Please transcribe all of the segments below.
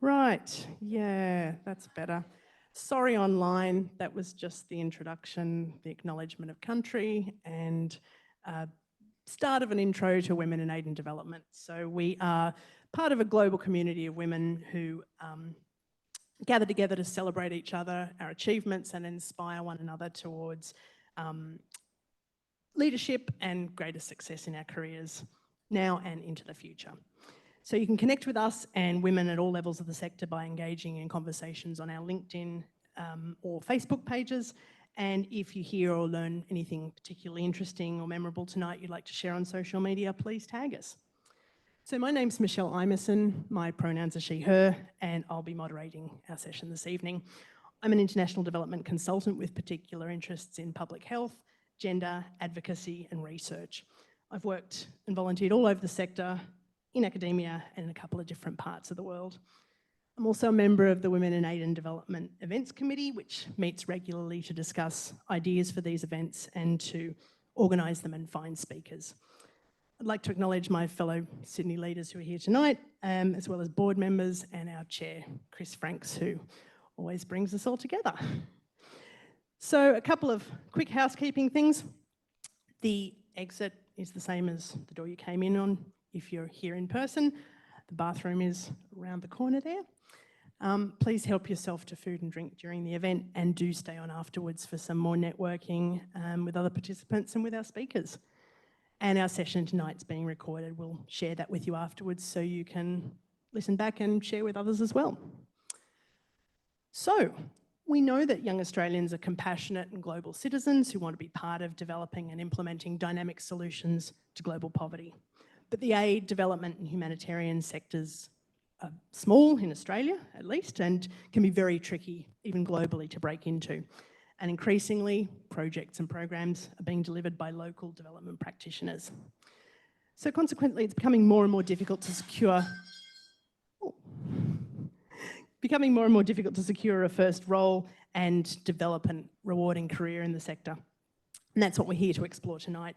Right, yeah, that's better. Sorry online, that was just the introduction, the acknowledgement of country and start of an intro to women in aid and development. So we are part of a global community of women who gather together to celebrate each other, our achievements, and inspire one another towards leadership and greater success in our careers now and into the future. So you can connect with us and women at all levels of the sector by engaging in conversations on our LinkedIn or Facebook pages. And if you hear or learn anything particularly interesting or memorable tonight you'd like to share on social media, please tag us. So my name's Michelle Imeson, my pronouns are she, her, and I'll be moderating our session this evening. I'm an international development consultant with particular interests in public health, gender, advocacy and research. I've worked and volunteered all over the sector, in academia and in a couple of different parts of the world. I'm also a member of the Women in Aid and Development Events Committee, which meets regularly to discuss ideas for these events and to organise them and find speakers. I'd like to acknowledge my fellow Sydney leaders who are here tonight, as well as board members and our chair, Chris Franks, who always brings us all together. So a couple of quick housekeeping things. The exit is the same as the door you came in on if you're here in person. The bathroom is around the corner there. Please help yourself to food and drink during the event and do stay on afterwards for some more networking with other participants and with our speakers. And our session tonight's being recorded. We'll share that with you afterwards so you can listen back and share with others as well. So, we know that young Australians are compassionate and global citizens who want to be part of developing and implementing dynamic solutions to global poverty. But the aid, development and humanitarian sectors are small in Australia, at least, and can be very tricky, even globally, to break into. And increasingly, projects and programs are being delivered by local development practitioners. So consequently, it's becoming more and more difficult to secure a first role and develop a rewarding career in the sector. And that's what we're here to explore tonight.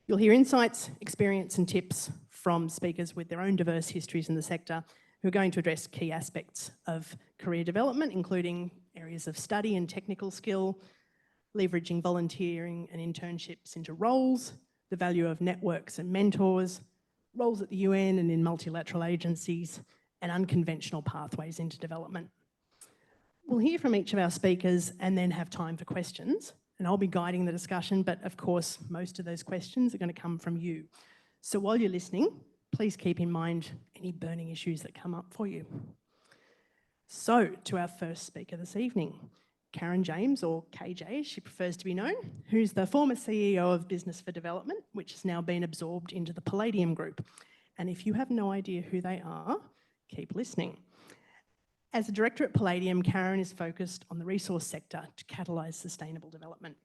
You'll hear insights, experience and tips from speakers with their own diverse histories in the sector who are going to address key aspects of career development, including areas of study and technical skill, leveraging volunteering and internships into roles, the value of networks and mentors, roles at the UN and in multilateral agencies, and unconventional pathways into development. We'll hear from each of our speakers and then have time for questions. And I'll be guiding the discussion, but of course, most of those questions are going to come from you. So while you're listening, please keep in mind any burning issues that come up for you. So to our first speaker this evening, Karen James, or KJ as she prefers to be known, who's the former CEO of Business for Development, which has now been absorbed into the Palladium Group. And if you have no idea who they are, keep listening. As a director at Palladium, Karen is focused on the resource sector to catalyse sustainable development.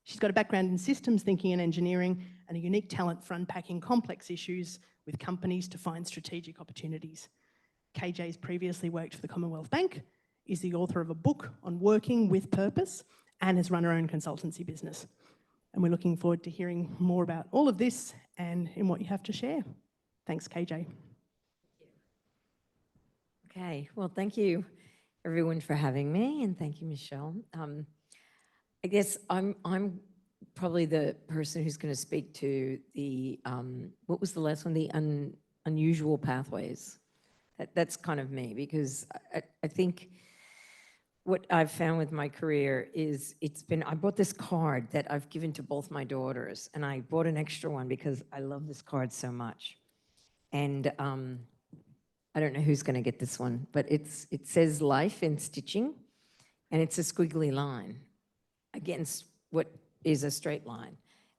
She's got a background in systems thinking and engineering and a unique talent for unpacking complex issues with companies to find strategic opportunities. KJ's previously worked for the Commonwealth Bank, is the author of a book on working with purpose and has run her own consultancy business. And we're looking forward to hearing more about all of this and in what you have to share. Thanks, KJ. Okay, well, thank you everyone for having me, and thank you, Michelle. I guess I'm probably the person who's going to speak to the, what was the last one? The unusual pathways. That's kind of me, because I think what I've found with my career is I bought this card that I've given to both my daughters, and I bought an extra one because I love this card so much. And I don't know who's going to get this one, but it says life in stitching, and it's a squiggly line against what is a straight line.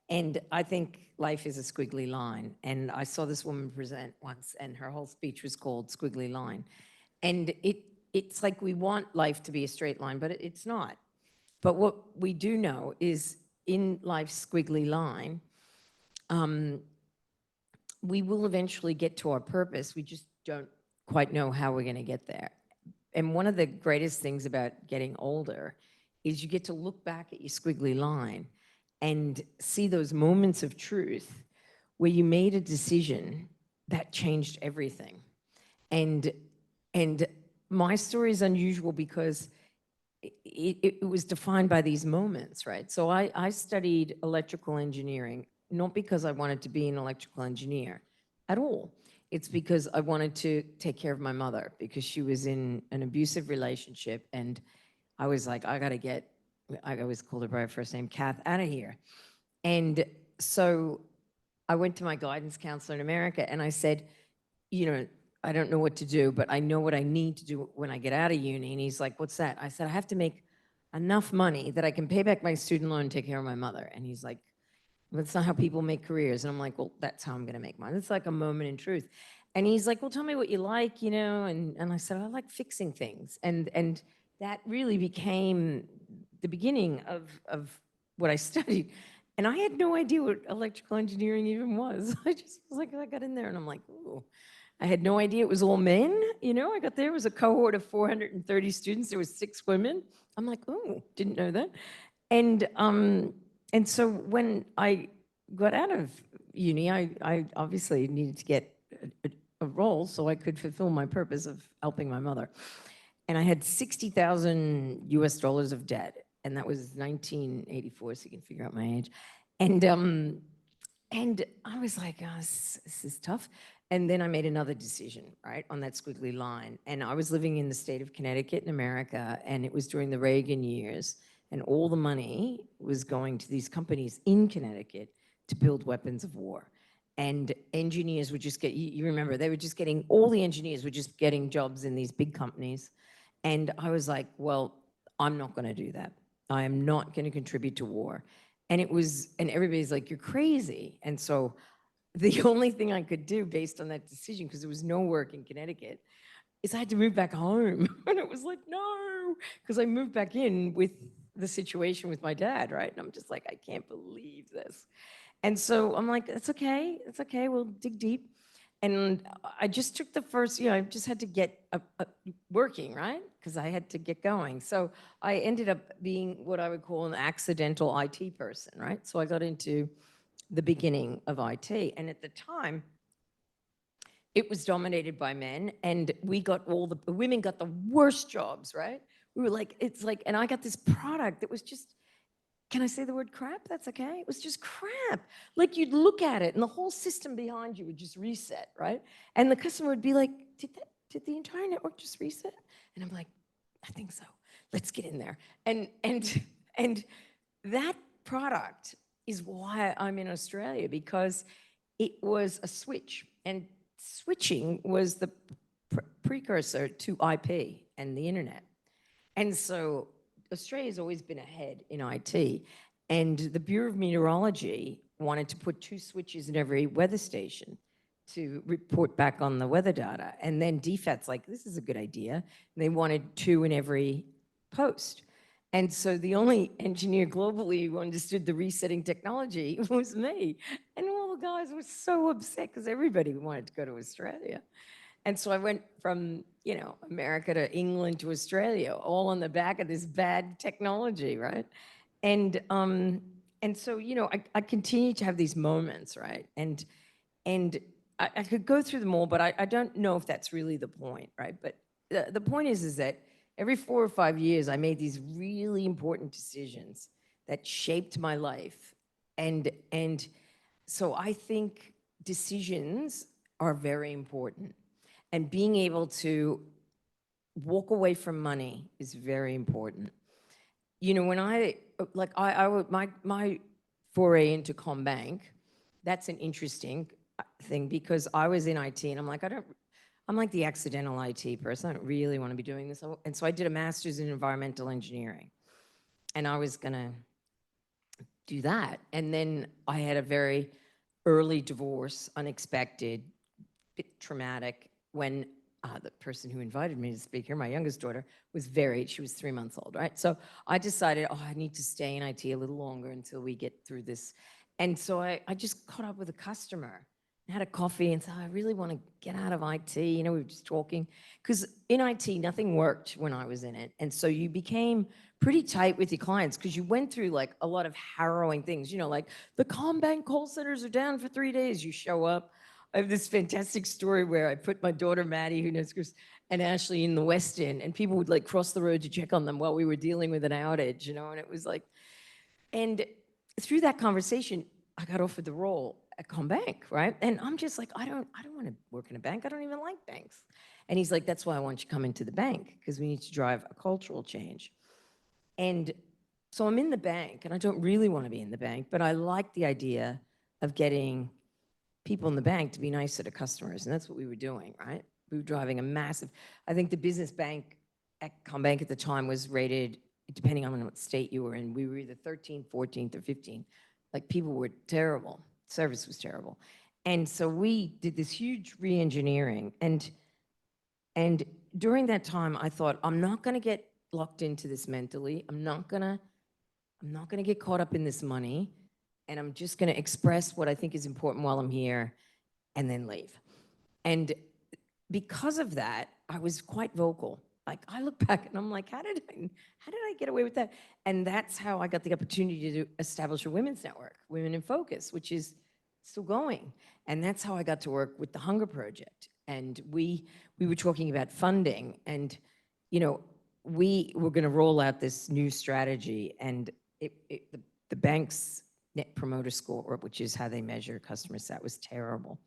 And I think life is a squiggly line. And I saw this woman present once, and her whole speech was called Squiggly Line. And it's like we want life to be a straight line, but it's not. But what we do know is in life's squiggly line, we will eventually get to our purpose. We just don't quite know how we're going to get there. And one of the greatest things about getting older is you get to look back at your squiggly line and see those moments of truth where you made a decision that changed everything. And And my story is unusual because it was defined by these moments, right? So I studied electrical engineering, not because I wanted to be an electrical engineer at all. It's because I wanted to take care of my mother because she was in an abusive relationship. And I was like, I always called her by her first name, Kath, out of here. And so I went to my guidance counselor in America and I said, you know, I don't know what to do, but I know what I need to do when I get out of uni. And he's like, what's that? I said, I have to make enough money that I can pay back my student loan and take care of my mother. And he's like, that's not how people make careers. And I'm like, well, that's how I'm going to make mine. It's like a moment in truth. And he's like, well, tell me what you like, and I said, I like fixing things. And that really became the beginning of what I studied. And I had no idea what electrical engineering even was. I just was like, I got in there and I'm like, ooh. I had no idea it was all men. I got there, it was a cohort of 430 students. There was 6 women. I'm like, oh, didn't know that. And so when I got out of uni, I obviously needed to get a role so I could fulfill my purpose of helping my mother. And I had $60,000 US of debt. And that was 1984, so you can figure out my age. And I was like, oh, this is tough. And then I made another decision, right, on that squiggly line. And I was living in the state of Connecticut in America, and it was during the Reagan years. And all the money was going to these companies in Connecticut to build weapons of war. And engineers would just you remember, they were just getting, all the engineers were just getting jobs in these big companies. And I was like, well, I'm not going to do that. I am not going to contribute to war. And everybody's like, you're crazy. And so the only thing I could do based on that decision, because there was no work in Connecticut, is I had to move back home. And it was like, no, because I moved back in with the situation with my dad, right? And I'm just like, I can't believe this. And so I'm like, it's okay, we'll dig deep. And I just took the first, I just had to get working, right? Because I had to get going. So I ended up being what I would call an accidental IT person, right? So I got into the beginning of IT. And at the time, it was dominated by men, and the women got the worst jobs, right? We were like, and I got this product that was just, can I say the word crap? That's okay. It was just crap. Like, you'd look at it and the whole system behind you would just reset, right? And the customer would be like, did the entire network just reset? And I'm like, I think so. Let's get in there. And that product is why I'm in Australia, because it was a switch, and switching was the precursor to IP and the internet. And so Australia's always been ahead in IT, and the Bureau of Meteorology wanted to put 2 switches in every weather station to report back on the weather data. And then DFAT's like, this is a good idea. And they wanted 2 in every post. And so the only engineer globally who understood the resetting technology was me. And all the guys were so upset because everybody wanted to go to Australia. And so I went from, America to England to Australia, all on the back of this bad technology, right? And so, I continue to have these moments, right? And I could go through them all, but I don't know if that's really the point, right? But the point is that every 4 or 5 years, I made these really important decisions that shaped my life. And so I think decisions are very important. And being able to walk away from money is very important. When my foray into Combank, that's an interesting thing, because I was in IT and I'm like the accidental IT person. I don't really want to be doing this. And so I did a master's in environmental engineering, and I was going to do that. And then I had a very early divorce, unexpected, bit traumatic, when the person who invited me to speak here, my youngest daughter, she was 3 months old, right? So I decided, I need to stay in IT a little longer until we get through this. And so I just caught up with a customer, had a coffee, and said, I really want to get out of IT. We were just talking, because in IT, nothing worked when I was in it. And so you became pretty tight with your clients, because you went through like a lot of harrowing things, like the Combank call centers are down for 3 days. You show up. I have this fantastic story where I put my daughter, Maddie, who knows Chris, and Ashley in the West End, and people would like cross the road to check on them while we were dealing with an outage, you know, and it was like, and through that conversation, I got offered the role at Combank, right? And I'm just like, I don't want to work in a bank. I don't even like banks. And he's like, that's why I want you to come into the bank, because we need to drive a cultural change. And so I'm in the bank, and I don't really want to be in the bank, but I like the idea of getting people in the bank to be nicer to customers. And that's what we were doing, right? We were driving a massive, I think the business bank at Combank at the time was rated, depending on what state you were in, we were either 13th, 14th, or 15th. Like, people were terrible. Service was terrible. And so we did this huge re-engineering. And during that time, I thought, I'm not going to get locked into this mentally. I'm not going to get caught up in this money. And I'm just going to express what I think is important while I'm here and then leave. And because of that, I was quite vocal. Like, I look back and I'm like, how did I get away with that? And that's how I got the opportunity to establish a women's network, Women in Focus, which is still going. And that's how I got to work with the Hunger Project. And we were talking about funding, and, you know, we were going to roll out this new strategy, and the bank's Net Promoter Score, which is how they measure customer sat, was terrible.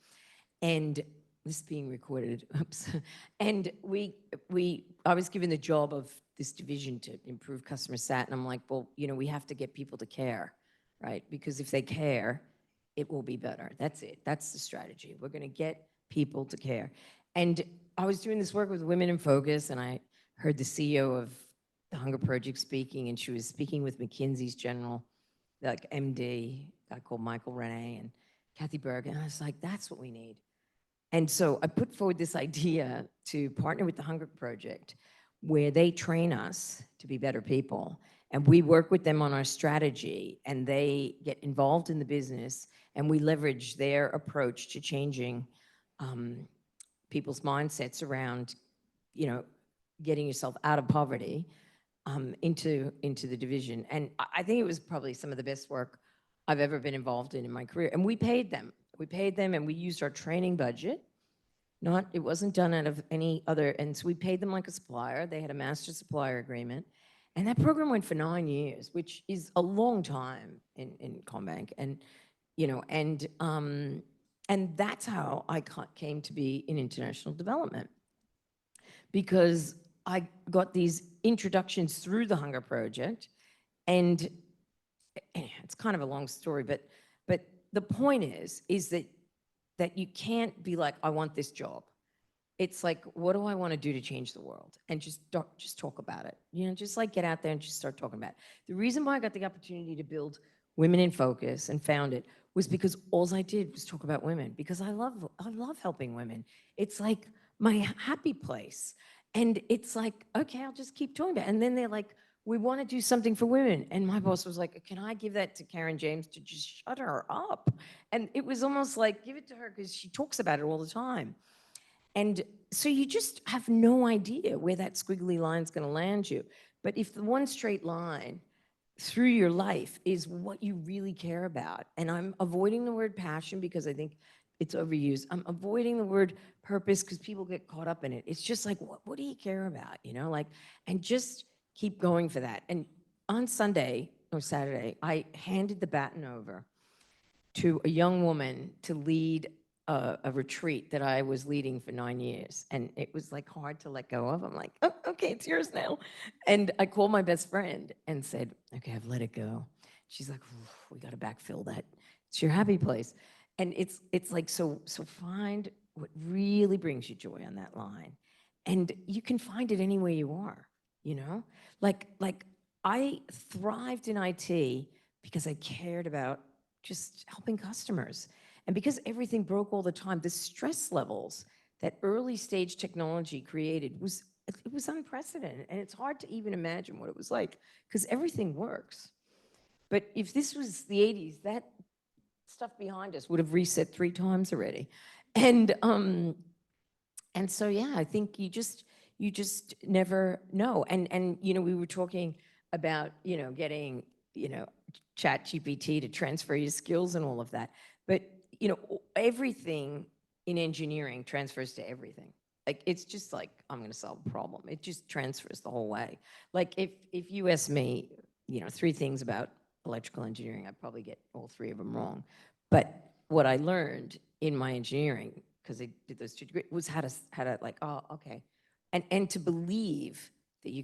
And this being recorded, oops. And I was given the job of this division to improve customer sat, and I'm like, well, you know, we have to get people to care, right? Because if they care, it will be better. That's it. That's the strategy. We're going to get people to care. And I was doing this work with Women in Focus, and I heard the CEO of the Hunger Project speaking, and she was speaking with McKinsey's general, like MD, a guy called Michael Renee, and Kathy Berg, and I was like, that's what we need. And so I put forward this idea to partner with the Hunger Project, where they train us to be better people. And we work with them on our strategy, and they get involved in the business, and we leverage their approach to changing people's mindsets around, you know, getting yourself out of poverty into the division. And I think it was probably some of the best work I've ever been involved in my career. And we paid them. We paid them, and we used our training budget. It wasn't done out of any other, and so we paid them like a supplier. They had a master supplier agreement. And that program went for 9 years, which is a long time in Combank. And, you know, and that's how I came to be in international development, because I got these introductions through the Hunger Project. And it's kind of a long story, but the point is that you can't be like, I want this job. It's like, what do I want to do to change the world? And just talk about it. You know, just like get out there and just start talking about it. The reason why I got the opportunity to build Women in Focus and found it was because all I did was talk about women, because I love helping women. It's like my happy place. And it's like, okay, I'll just keep talking about it. And then they're like, we want to do something for women. And my boss was like, can I give that to Karen James to just shut her up? And it was almost like, give it to her, because she talks about it all the time. And so you just have no idea where that squiggly line's going to land you. But if the one straight line through your life is what you really care about, and I'm avoiding the word passion because I think it's overused. I'm avoiding the word purpose because people get caught up in it. It's just like, what do you care about? You know, like, and just keep going for that. And on Sunday or Saturday, I handed the baton over to a young woman to lead a retreat that I was leading for 9 years. And it was like hard to let go of. I'm like, oh, okay, it's yours now. And I called my best friend and said, okay, I've let it go. She's like, we got to backfill that. It's your happy place. And it's like, so find what really brings you joy on that line. And you can find it anywhere you are, you know? Like I thrived in IT because I cared about just helping customers. And because everything broke all the time, the stress levels that early stage technology created was unprecedented. And it's hard to even imagine what it was like, because everything works. But if this was the 80s, that stuff behind us would have reset 3 times already. And so, yeah, I think you just never know. And you know, we were talking about, you know, getting, you know, ChatGPT to transfer your skills and all of that. But, you know, everything in engineering transfers to everything. Like, it's just like, I'm going to solve a problem. It just transfers the whole way. Like, if you ask me, 3 things about electrical engineering, I'd probably get all 3 of them wrong. But what I learned in my engineering, because I did those 2 degrees, was how to like, oh, okay. And to believe that you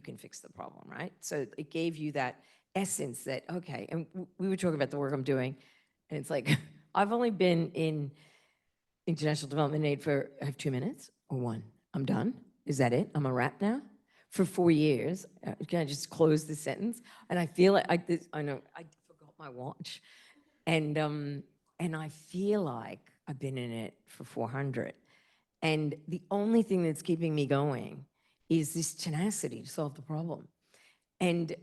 can fix the problem, right? So it gave you that essence that, okay, and we were talking about the work I'm doing, and it's like, I've only been in international development aid for, I have 2 minutes or 1. I'm done. Is that it? I'm a wrap now? For 4 years. Can I just close the sentence? And I feel like I know I forgot my watch. And I feel like I've been in it for 400. And the only thing that's keeping me going is this tenacity to solve the problem. And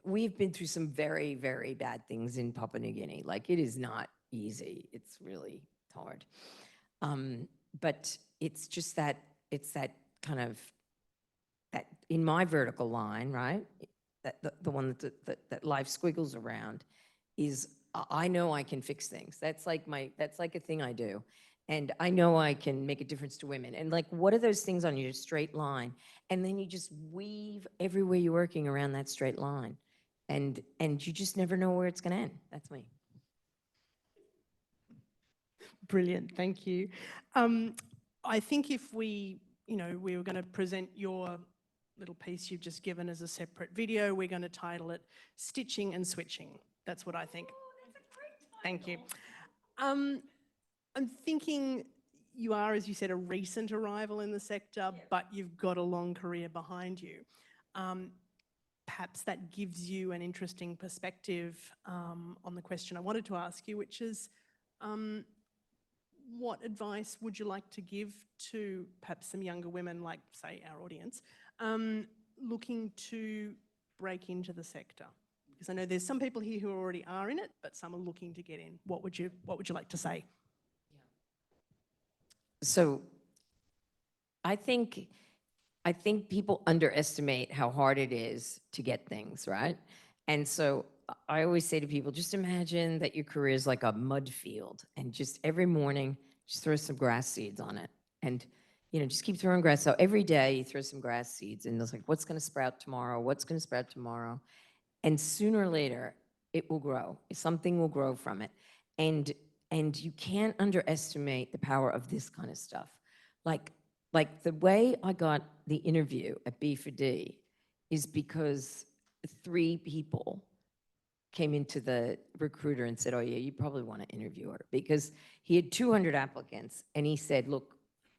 we've been through some very, very bad things in Papua New Guinea. Like, it is not easy. It's really hard. But it's just that, it's that kind of, that in my vertical line, right? That the one that life squiggles around is, I know I can fix things. That's like a thing I do. And I know I can make a difference to women. And like, what are those things on your straight line? And then you just weave everywhere you're working around that straight line. And you just never know where it's going to end. That's me. Brilliant, thank you. I think if we were going to present your little piece you've just given as a separate video, we're going to title it Stitching and Switching. That's what I think. Oh, that's a great Thank you. I'm thinking you are, as you said, a recent arrival in the sector, but you've got a long career behind you. Perhaps that gives you an interesting perspective on the question I wanted to ask you, which is, what advice would you like to give to perhaps some younger women, like, say, our audience, looking to break into the sector? Because I know there's some people here who already are in it, but some are looking to get in. What would you like to say? So I think people underestimate how hard it is to get things, right? And so I always say to people, just imagine that your career is like a mud field, and just every morning, just throw some grass seeds on it. And, just keep throwing grass. So every day you throw some grass seeds, and it's like, what's going to sprout tomorrow? What's going to sprout tomorrow? And sooner or later, it will grow. Something will grow from it. And you can't underestimate the power of this kind of stuff. Like the way I got the interview at B4D is because 3 people came into the recruiter and said, oh yeah, you probably want to interview her, because he had 200 applicants, and he said, look,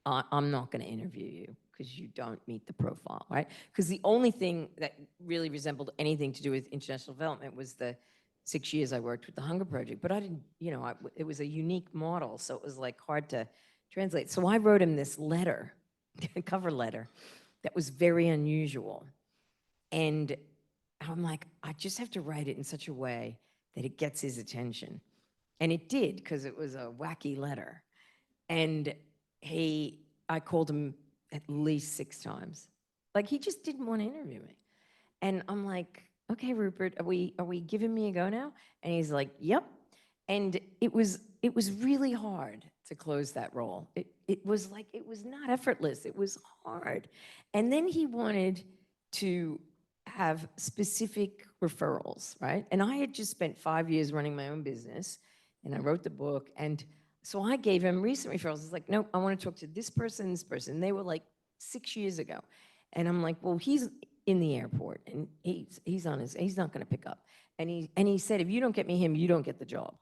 I'm not going to interview you because you don't meet the profile, right? Because the only thing that really resembled anything to do with international development was the 6 years I worked with the Hunger Project. But I didn't, it was a unique model, so it was like hard to translate. So I wrote him this letter, a cover letter, that was very unusual. And I'm like, I just have to write it in such a way that it gets his attention. And it did, because it was a wacky letter. And I called him at least 6 times. Like, he just didn't want to interview me. And I'm like, okay, Rupert, are we giving me a go now? And he's like, yep. And it was really hard to close that role. It was not effortless. It was hard. And then he wanted to have specific referrals, right? And I had just spent 5 years running my own business, and I wrote the book. And so I gave him recent referrals. It's like, nope, I want to talk to this person, this person. They were like 6 years ago. And I'm like, well, he's in the airport, and he's not going to pick up. And he said, if you don't get me him, you don't get the job.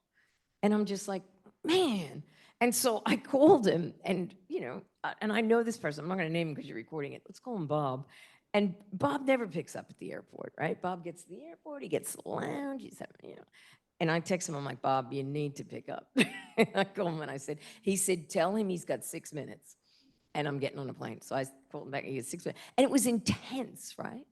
And I'm just like, man. And so I called him, and and I know this person. I'm not going to name him because you're recording it. Let's call him Bob. And Bob never picks up at the airport, right? Bob gets to the airport, he gets to the lounge, and I text him, I'm like, Bob, you need to pick up. And I called him, and he said, tell him he's got 6 minutes, and I'm getting on a plane. So I called him back, and he had 6 minutes. And it was intense, right?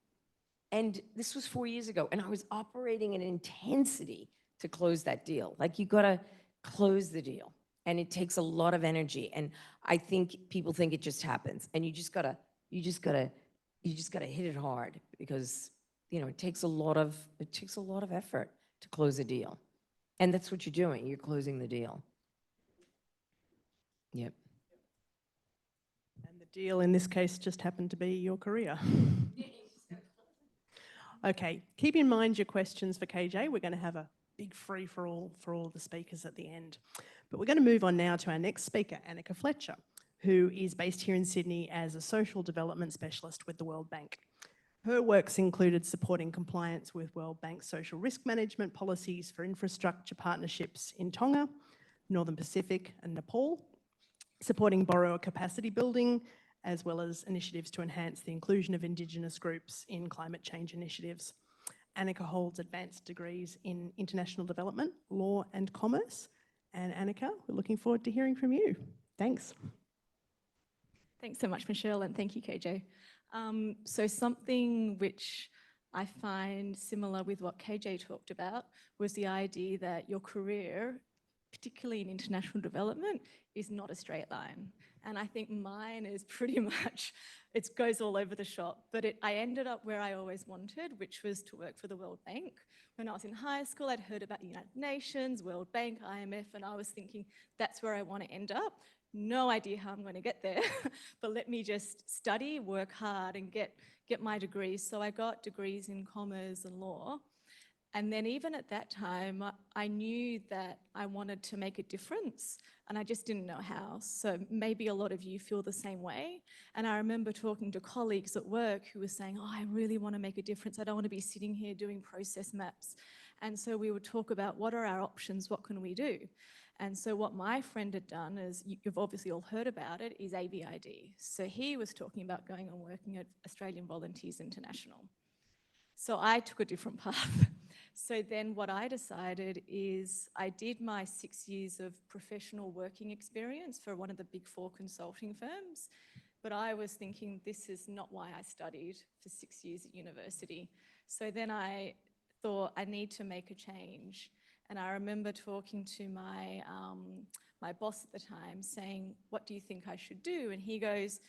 And this was 4 years ago, and I was operating in intensity to close that deal. Like, you gotta close the deal, and it takes a lot of energy. And I think people think it just happens, and you just gotta hit it hard, because it takes a lot of effort to close a deal. And that's what you're doing. You're closing the deal. Yep. deal in this case just happened to be your career. Okay, keep in mind your questions for KJ. We're going to have a big free-for-all for all the speakers at the end. But we're going to move on now to our next speaker, Annika Fletcher, who is based here in Sydney as a social development specialist with the World Bank. Her works included supporting compliance with World Bank social risk management policies for infrastructure partnerships in Tonga, Northern Pacific and Nepal, supporting borrower capacity building, as well as initiatives to enhance the inclusion of Indigenous groups in climate change initiatives. Annika holds advanced degrees in international development, law and commerce. And Annika, we're looking forward to hearing from you. Thanks. Thanks so much, Michelle, and thank you, KJ. So something which I find similar with what KJ talked about was the idea that your career, particularly in international development, is not a straight line. And I think mine is pretty much, it goes all over the shop, but I ended up where I always wanted, which was to work for the World Bank. When I was in high school, I'd heard about the United Nations, World Bank, IMF, and I was thinking, that's where I want to end up. No idea how I'm going to get there, but let me just study, work hard, and get my degrees. So I got degrees in commerce and law. And then even at that time, I knew that I wanted to make a difference and I just didn't know how. So maybe a lot of you feel the same way. And I remember talking to colleagues at work who were saying, oh, I really want to make a difference. I don't want to be sitting here doing process maps. And so we would talk about what are our options? What can we do? And so what my friend had done is, you've obviously all heard about it, is ABID. So he was talking about going and working at Australian Volunteers International. So I took a different path. So then what I decided is I did my 6 years of professional working experience for one of the big 4 consulting firms. But I was thinking, this is not why I studied for 6 years at university. So then I thought I need to make a change. And I remember talking to my boss at the time saying, what do you think I should do? And he goes,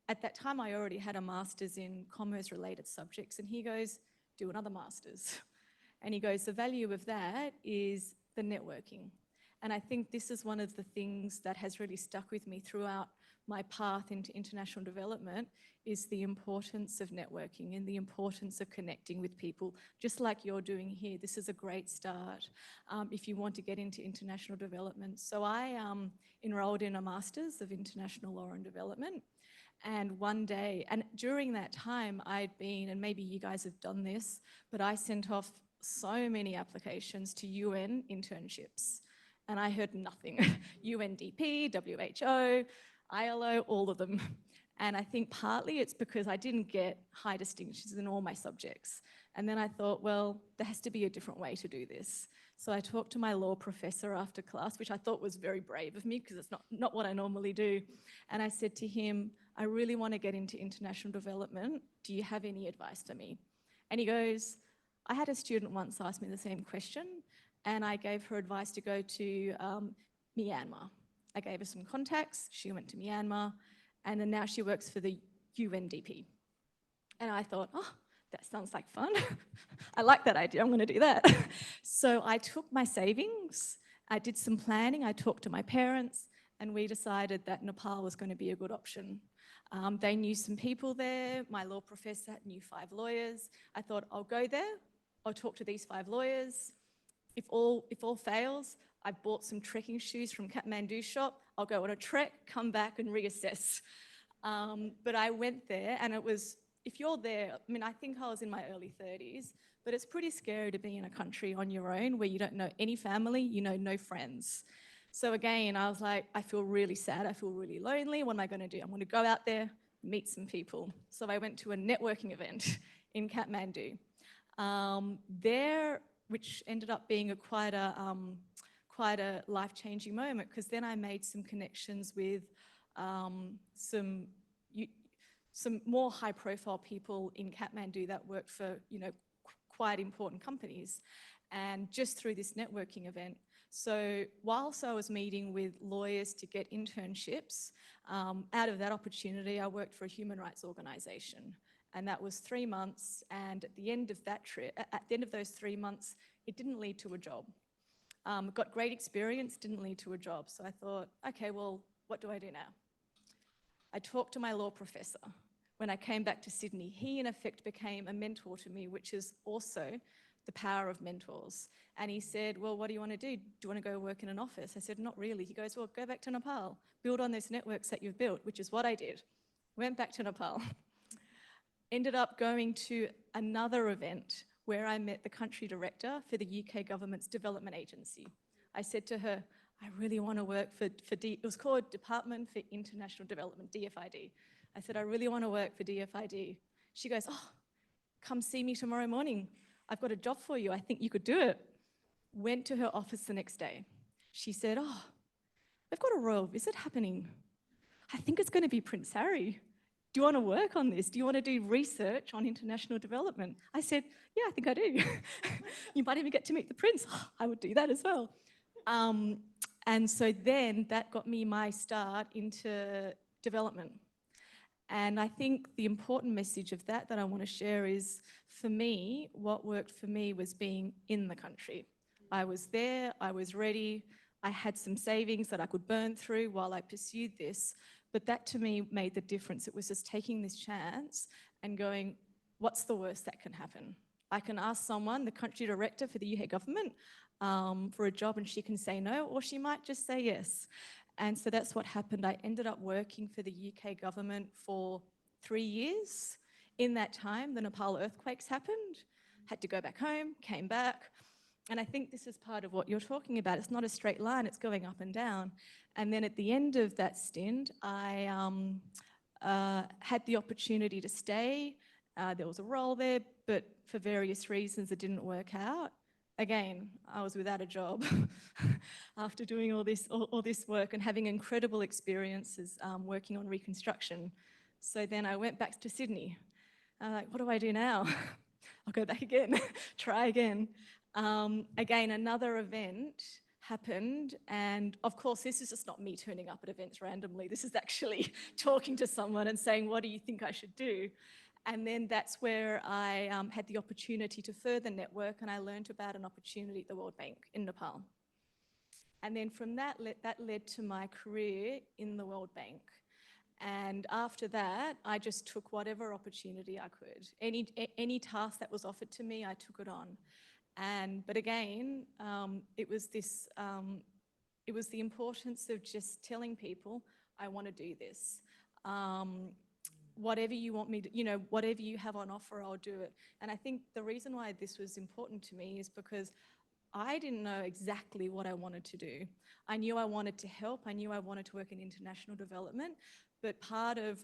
at that time I already had a master's in commerce related subjects. And he goes, do another master's. And he goes, the value of that is the networking. And I think this is one of the things that has really stuck with me throughout my path into international development, is the importance of networking and the importance of connecting with people, just like you're doing here. This is a great start if you want to get into international development. So I enrolled in a Master's of International Law and Development. And one day, and during that time I'd been, and maybe you guys have done this, but I sent off so many applications to UN internships and I heard nothing. UNDP, WHO, ILO, all of them. And I think partly it's because I didn't get high distinctions in all my subjects. And then I thought, well, there has to be a different way to do this. So I talked to my law professor after class, which I thought was very brave of me because it's not what I normally do. And I said to him, I really want to get into international development. Do you have any advice for me? And he goes, I had a student once ask me the same question and I gave her advice to go to Myanmar. I gave her some contacts. She went to Myanmar and then now she works for the UNDP. And I thought, oh, that sounds like fun. I like that idea, I'm going to do that. So I took my savings, I did some planning, I talked to my parents, and we decided that Nepal was going to be a good option. They knew some people there, my law professor knew 5 lawyers. I thought, I'll go there, I'll talk to these 5 lawyers. If all fails, I bought some trekking shoes from Kathmandu shop, I'll go on a trek, come back and reassess. But I went there and it was, if you're there, I mean, I think I was in my early 30s, but it's pretty scary to be in a country on your own where you don't know any family, you know, no friends. So again, I was like, I feel really sad, I feel really lonely, what am I going to do? I'm going to go out there, meet some people. So I went to a networking event in Kathmandu. There, which ended up being quite a life-changing moment, because then I made some connections with some more high-profile people in Kathmandu that worked for, you know, quite important companies, and just through this networking event. So whilst I was meeting with lawyers to get internships, out of that opportunity, I worked for a human rights organisation, and that was 3 months. And at the end of that trip, at the end of those 3 months, it didn't lead to a job. Got great experience, didn't lead to a job. So I thought, okay, well, what do I do now? I talked to my law professor. When I came back to Sydney, he in effect became a mentor to me, which is also the power of mentors. And he said, well, what do you want to do? Do you want to go work in an office? I said, not really. He goes, well, go back to Nepal, build on those networks that you've built, which is what I did. Went back to Nepal. Ended up going to another event where I met the country director for the UK government's development agency. I said to her, I really want to work it was called Department for International Development, DFID. I said, I really want to work for DFID. She goes, oh, come see me tomorrow morning. I've got a job for you. I think you could do it. Went to her office the next day. She said, oh, we've got a royal visit happening. I think it's going to be Prince Harry. Do you want to work on this? Do you want to do research on international development? I said, yeah, I think I do. You might even get to meet the prince. Oh, I would do that as well. And so then that got me my start into development. And I think the important message of that I want to share is, for me, what worked for me was being in the country. I was there, I was ready, I had some savings that I could burn through while I pursued this. But that to me made the difference. It was just taking this chance and going, what's the worst that can happen? I can ask someone, the country director for the UK government, for a job, and she can say no, or she might just say yes. And so that's what happened. I ended up working for the UK government for 3 years. In that time, the Nepal earthquakes happened, had to go back home, came back. And I think this is part of what you're talking about. It's not a straight line, it's going up and down. And then at the end of that stint, I had the opportunity to stay. There was a role there, but for various reasons, it didn't work out. Again, I was without a job after doing all this work and having incredible experiences working on reconstruction. So then I went back to Sydney. I'm like, what do I do now? I'll go back again, try again. Again, another event happened, and of course this is just not me turning up at events randomly. This is actually talking to someone and saying, what do you think I should do? And then that's where I had the opportunity to further network, and I learned about an opportunity at the World Bank in Nepal. And then from that led to my career in the World Bank. And after that, I just took whatever opportunity I could. Any task that was offered to me, I took it on. But again, it was the importance of just telling people, I want to do this. Whatever you want me to, whatever you have on offer, I'll do it. And I think the reason why this was important to me is because I didn't know exactly what I wanted to do. I knew I wanted to help. I knew I wanted to work in international development. But part of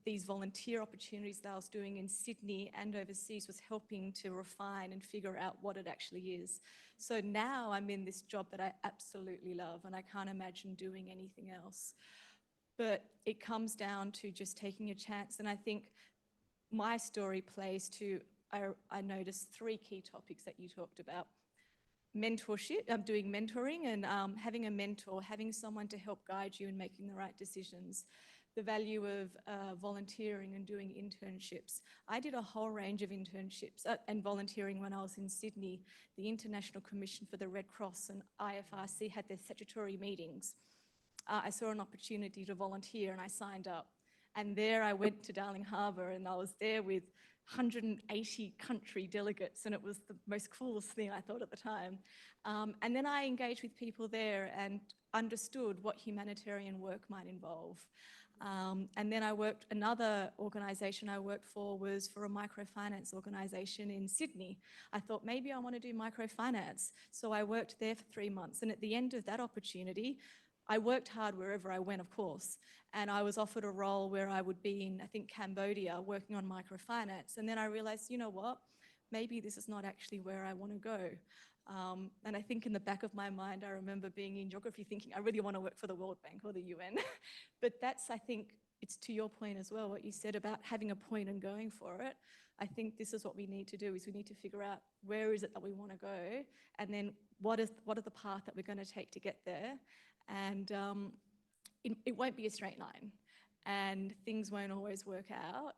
these volunteer opportunities that I was doing in Sydney and overseas was helping to refine and figure out what it actually is. So now I'm in this job that I absolutely love, and I can't imagine doing anything else. But it comes down to just taking a chance. And I think my story plays to, I noticed 3 key topics that you talked about. Mentorship, doing mentoring and having a mentor, having someone to help guide you in making the right decisions. The value of volunteering and doing internships. I did a whole range of internships and volunteering when I was in Sydney. The International Commission for the Red Cross and IFRC had their statutory meetings. I saw an opportunity to volunteer and I signed up. And there I went to Darling Harbour and I was there with 180 country delegates, and it was the most coolest thing I thought at the time. And then I engaged with people there and understood what humanitarian work might involve. And then another organisation I worked for was for a microfinance organisation in Sydney. I thought maybe I want to do microfinance. So I worked there for 3 months. And at the end of that opportunity, I worked hard wherever I went, of course. And I was offered a role where I would be in, I think, Cambodia, working on microfinance. And then I realised, you know what, maybe this is not actually where I want to go. And I think in the back of my mind, I remember being in geography thinking, I really want to work for the World Bank or the UN. But that's, I think, it's to your point as well, what you said about having a point and going for it. I think this is what we need to do, is we need to figure out where is it that we want to go, and then what are the path that we're going to take to get there. And it won't be a straight line, and things won't always work out.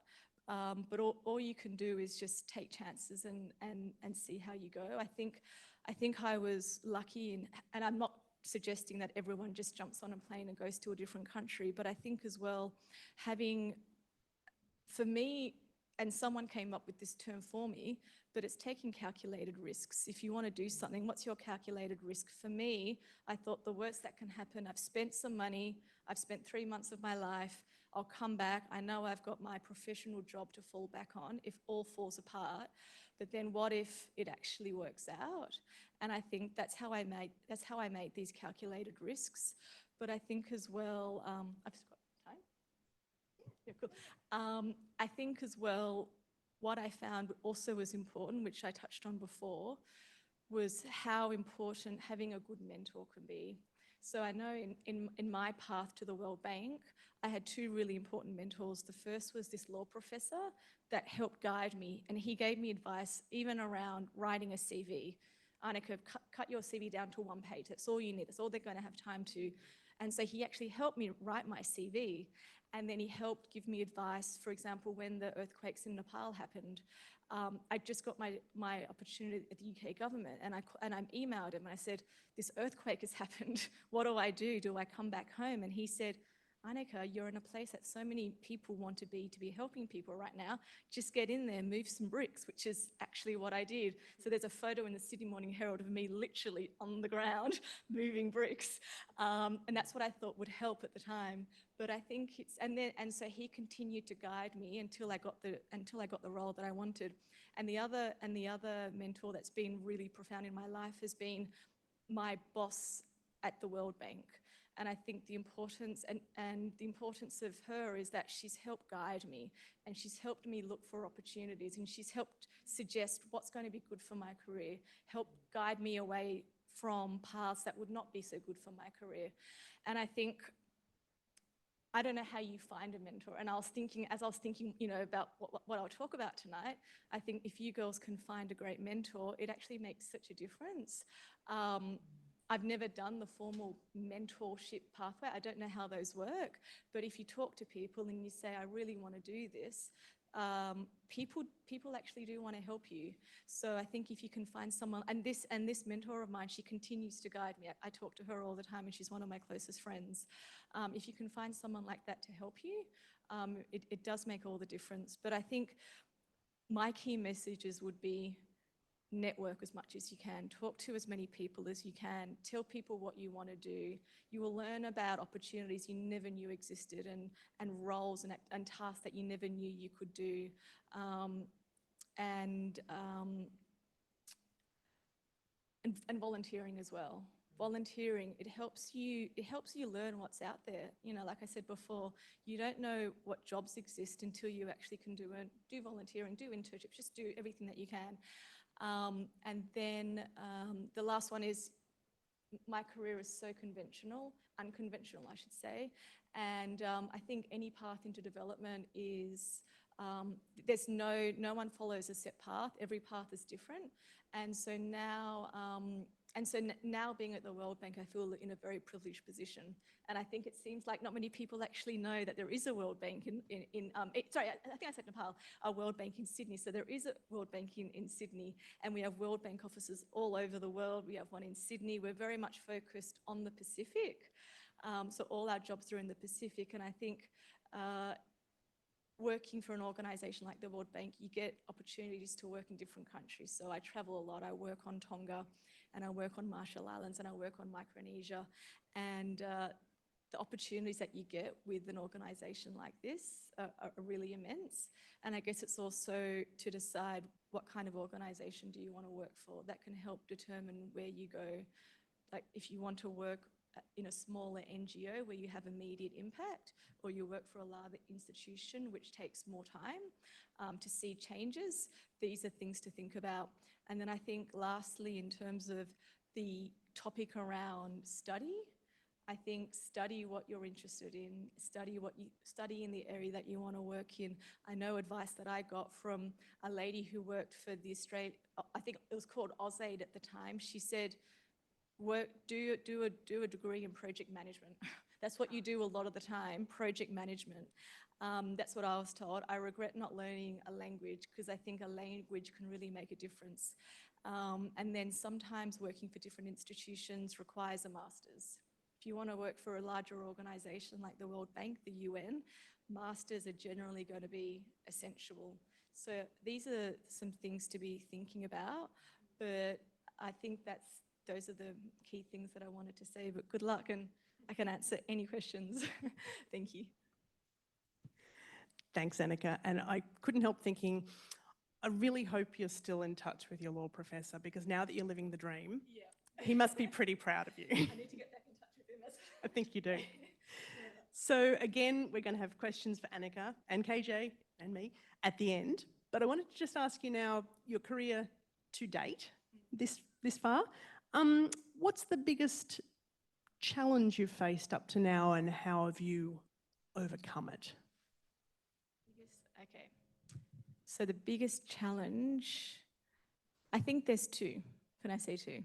But all you can do is just take chances and see how you go. I think I was lucky and I'm not suggesting that everyone just jumps on a plane and goes to a different country. But I think as well, for me, and someone came up with this term for me, but it's taking calculated risks. If you want to do something, what's your calculated risk? For me, I thought the worst that can happen, I've spent some money, I've spent 3 months of my life, I'll come back, I know I've got my professional job to fall back on if all falls apart, but then what if it actually works out? And I think that's how I made these calculated risks. But I think as well, I've just got time? Yeah, cool. I think as well, what I found also was important, which I touched on before, was how important having a good mentor can be. So I know in my path to the World Bank, I had 2 really important mentors. The first was this law professor that helped guide me, and he gave me advice even around writing a CV. Annika, cut your CV down to 1 page. That's all you need. That's all they're going to have time to. And so he actually helped me write my CV. And then he helped give me advice, for example, when the earthquakes in Nepal happened. I just got my opportunity at the UK government, and I emailed him and I said, this earthquake has happened. What do I do? Do I come back home? And he said, Annika, you're in a place that so many people want to be helping people right now. Just get in there, move some bricks, which is actually what I did. So there's a photo in the Sydney Morning Herald of me literally on the ground moving bricks. And that's what I thought would help at the time. But I think and so he continued to guide me until I got the role that I wanted. And the other mentor that's been really profound in my life has been my boss at the World Bank. And I think the importance and the importance of her is that she's helped guide me, and she's helped me look for opportunities, and she's helped suggest what's going to be good for my career, help guide me away from paths that would not be so good for my career. And I think, I don't know how you find a mentor. And as I was thinking, about what I'll talk about tonight, I think if you girls can find a great mentor, it actually makes such a difference. I've never done the formal mentorship pathway. I don't know how those work, but if you talk to people and you say, I really want to do this, people actually do want to help you. So I think if you can find someone, and this mentor of mine, she continues to guide me. I talk to her all the time, and she's one of my closest friends. If you can find someone like that to help you, it does make all the difference. But I think my key messages would be, network as much as you can, talk to as many people as you can, tell people what you want to do. You will learn about opportunities you never knew existed, and roles and tasks that you never knew you could do. And volunteering as well. Volunteering, it helps you learn what's out there. Like I said before, you don't know what jobs exist until you actually can do volunteering, do internships, just do everything that you can. And then the last one is, my career is so unconventional, I should say. And I think any path into development is, no one follows a set path. Every path is different. And so now, being at the World Bank, I feel in a very privileged position. And I think it seems like not many people actually know that there is a World Bank sorry, I think I said Nepal, a World Bank in Sydney. So there is a World Bank in Sydney, and we have World Bank offices all over the world. We have one in Sydney. We're very much focused on the Pacific. So all our jobs are in the Pacific. And I think working for an organisation like the World Bank, you get opportunities to work in different countries. So I travel a lot. I work on Tonga, and I work on Marshall Islands, and I work on Micronesia. And the opportunities that you get with an organisation like this are really immense. And I guess it's also to decide what kind of organisation do you want to work for. That can help determine where you go. Like if you want to work in a smaller NGO where you have immediate impact, or you work for a larger institution which takes more time to see changes, these are things to think about. And then I think lastly, in terms of the topic around study, I think study what you're interested in, study in the area that you want to work in. I know advice that I got from a lady who worked for the I think it was called AusAid at the time. She said, do a degree in project management. That's what you do a lot of the time, project management. That's what I was told. I regret not learning a language because I think a language can really make a difference. And then sometimes working for different institutions requires a master's. If you want to work for a larger organisation like the World Bank, the UN, masters are generally going to be essential. So these are some things to be thinking about, but I think those are the key things that I wanted to say. But good luck, and I can answer any questions. Thank you. Thanks, Annika. And I couldn't help thinking, I really hope you're still in touch with your law professor, because now that you're living the dream, Yeah. he must be pretty proud of you. I need to get back in touch with him. I think you do. So again, we're going to have questions for Annika and KJ and me at the end. But I wanted to just ask you now, your career to date, this far, what's the biggest challenge you've faced up to now, and how have you overcome it? Okay. So the biggest challenge, I think there's two. Can I say two?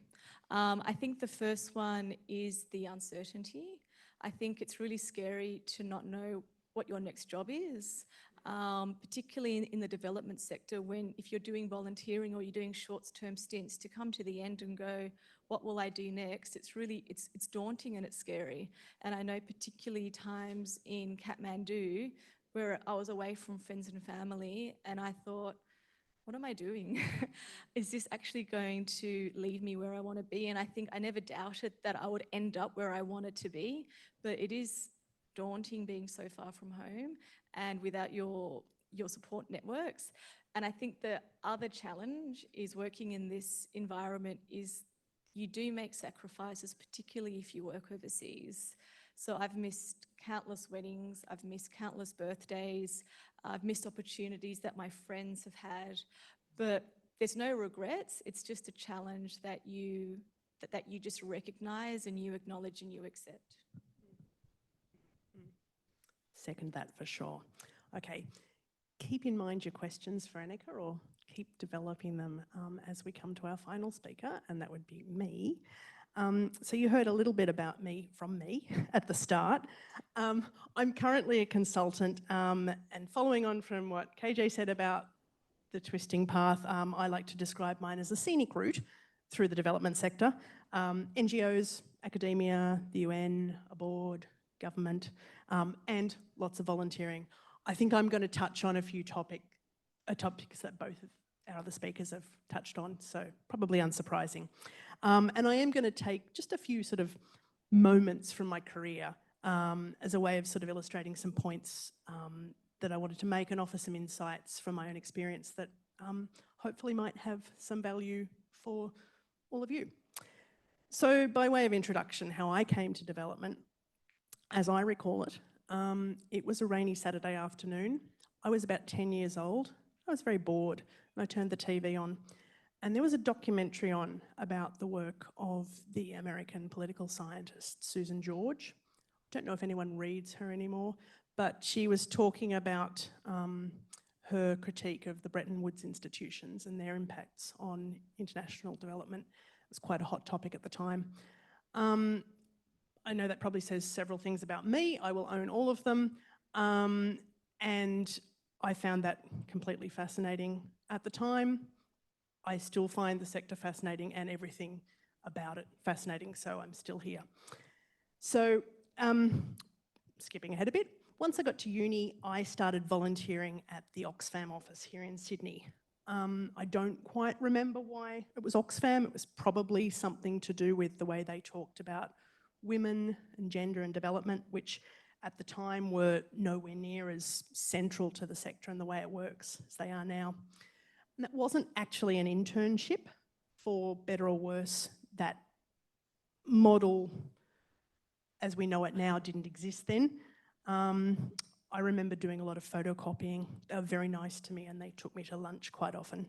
I think the first one is the uncertainty. I think it's really scary to not know what your next job is, particularly in the development sector, if you're doing volunteering or you're doing short-term stints, to come to the end and go, what will I do next? It's really, it's daunting and it's scary. And I know particularly times in Kathmandu where I was away from friends and family and I thought, what am I doing? Is this actually going to lead me where I want to be? And I think I never doubted that I would end up where I wanted to be, but it is daunting being so far from home and without your support networks. And I think the other challenge is working in this environment is you do make sacrifices, particularly if you work overseas. So I've missed countless weddings, I've missed countless birthdays, I've missed opportunities that my friends have had, but there's no regrets. It's just a challenge that you just recognise and you acknowledge and you accept. Second that for sure. Okay, keep in mind your questions for Annika, or keep developing them as we come to our final speaker, and that would be me. So you heard a little bit about me from me at the start. I'm currently a consultant, and following on from what KJ said about the twisting path, I like to describe mine as a scenic route through the development sector. NGOs, academia, the UN, a board, government, and lots of volunteering. I think I'm going to touch on a few topics that both of our other speakers have touched on, so probably unsurprising. And I am going to take just a few sort of moments from my career as a way of sort of illustrating some points that I wanted to make and offer some insights from my own experience that hopefully might have some value for all of you. So by way of introduction, how I came to development, as I recall it, it was a rainy Saturday afternoon. I was about 10 years old. I was very bored and I turned the TV on, and there was a documentary on about the work of the American political scientist Susan George. I don't know if anyone reads her anymore, but she was talking about her critique of the Bretton Woods institutions and their impacts on international development. It was quite a hot topic at the time. I know that probably says several things about me. I will own all of them. And I found that completely fascinating at the time. I still find the sector fascinating and everything about it fascinating, so I'm still here. So, skipping ahead a bit, once I got to uni, I started volunteering at the Oxfam office here in Sydney. I don't quite remember why it was Oxfam. It was probably something to do with the way they talked about women and gender and development, which at the time were nowhere near as central to the sector and the way it works as they are now. And that wasn't actually an internship. For better or worse, that model as we know it now didn't exist then. I remember doing a lot of photocopying. They were very nice to me and they took me to lunch quite often.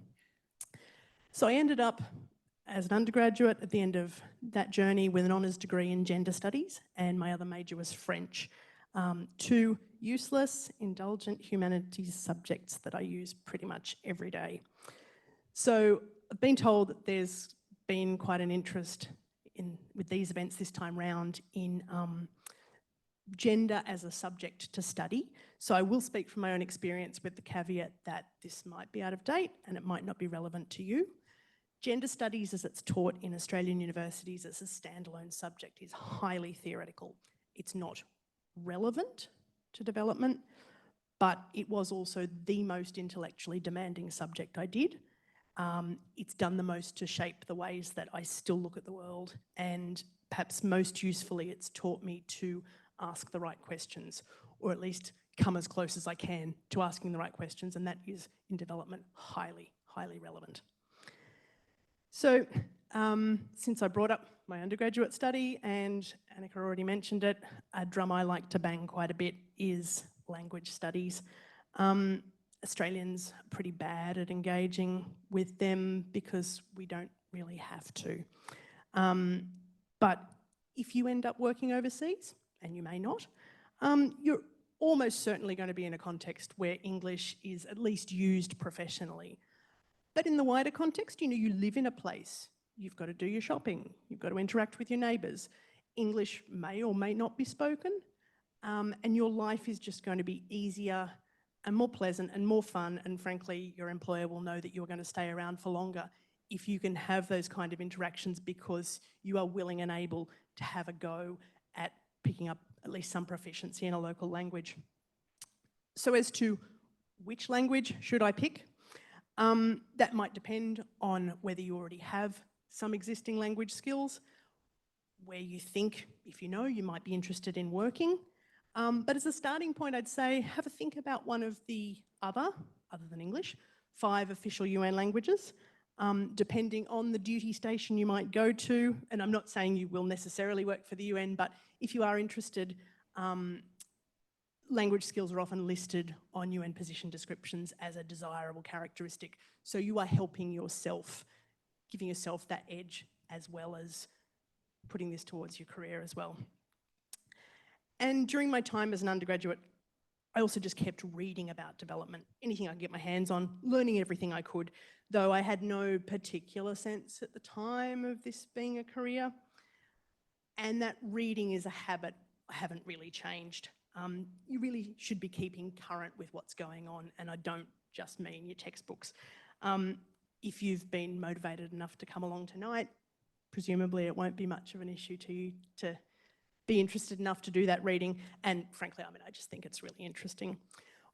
So I ended up as an undergraduate at the end of that journey with an honours degree in gender studies, and my other major was French. Two useless, indulgent humanities subjects that I use pretty much every day. So I've been told that there's been quite an interest with these events this time round in gender as a subject to study. So I will speak from my own experience with the caveat that this might be out of date and it might not be relevant to you. Gender studies as it's taught in Australian universities as a standalone subject is highly theoretical. It's not relevant to development, but it was also the most intellectually demanding subject I did. It's done the most to shape the ways that I still look at the world, and perhaps most usefully, it's taught me to ask the right questions, or at least come as close as I can to asking the right questions, and that is, in development, highly, highly relevant. So, since I brought up my undergraduate study, and Annika already mentioned it, a drum I like to bang quite a bit is language studies. Australians are pretty bad at engaging with them because we don't really have to. But if you end up working overseas, and you may not, you're almost certainly going to be in a context where English is at least used professionally. But in the wider context, you know, you live in a place, you've got to do your shopping, you've got to interact with your neighbours. English may or may not be spoken, and your life is just going to be easier and more pleasant and more fun, and frankly, your employer will know that you're going to stay around for longer if you can have those kind of interactions because you are willing and able to have a go at picking up at least some proficiency in a local language. So as to which language should I pick? That might depend on whether you already have some existing language skills, where you think, if you know, you might be interested in working. But as a starting point, I'd say have a think about one of the other than English, 5 official UN languages, depending on the duty station you might go to. And I'm not saying you will necessarily work for the UN, but if you are interested, language skills are often listed on UN position descriptions as a desirable characteristic. So you are helping yourself, giving yourself that edge as well as putting this towards your career as well. And during my time as an undergraduate, I also just kept reading about development, anything I could get my hands on, learning everything I could, though I had no particular sense at the time of this being a career. And that reading is a habit I haven't really changed. You really should be keeping current with what's going on, and I don't just mean your textbooks. If you've been motivated enough to come along tonight, presumably it won't be much of an issue to you to be interested enough to do that reading, and frankly, I mean, I just think it's really interesting.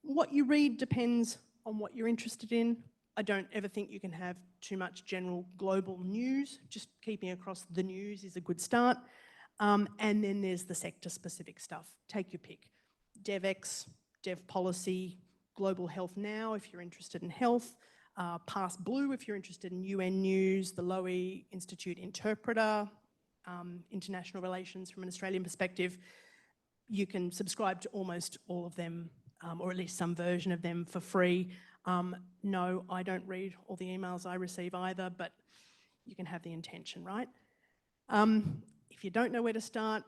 What you read depends on what you're interested in. I don't ever think you can have too much general global news. Just keeping across the news is a good start. And then there's the sector-specific stuff. Take your pick. DevEx, Dev Policy, Global Health Now if you're interested in health, Pass Blue if you're interested in UN news, the Lowy Institute Interpreter, international relations from an Australian perspective. You can subscribe to almost all of them, or at least some version of them for free. No, I don't read all the emails I receive either, but you can have the intention, right? If you don't know where to start,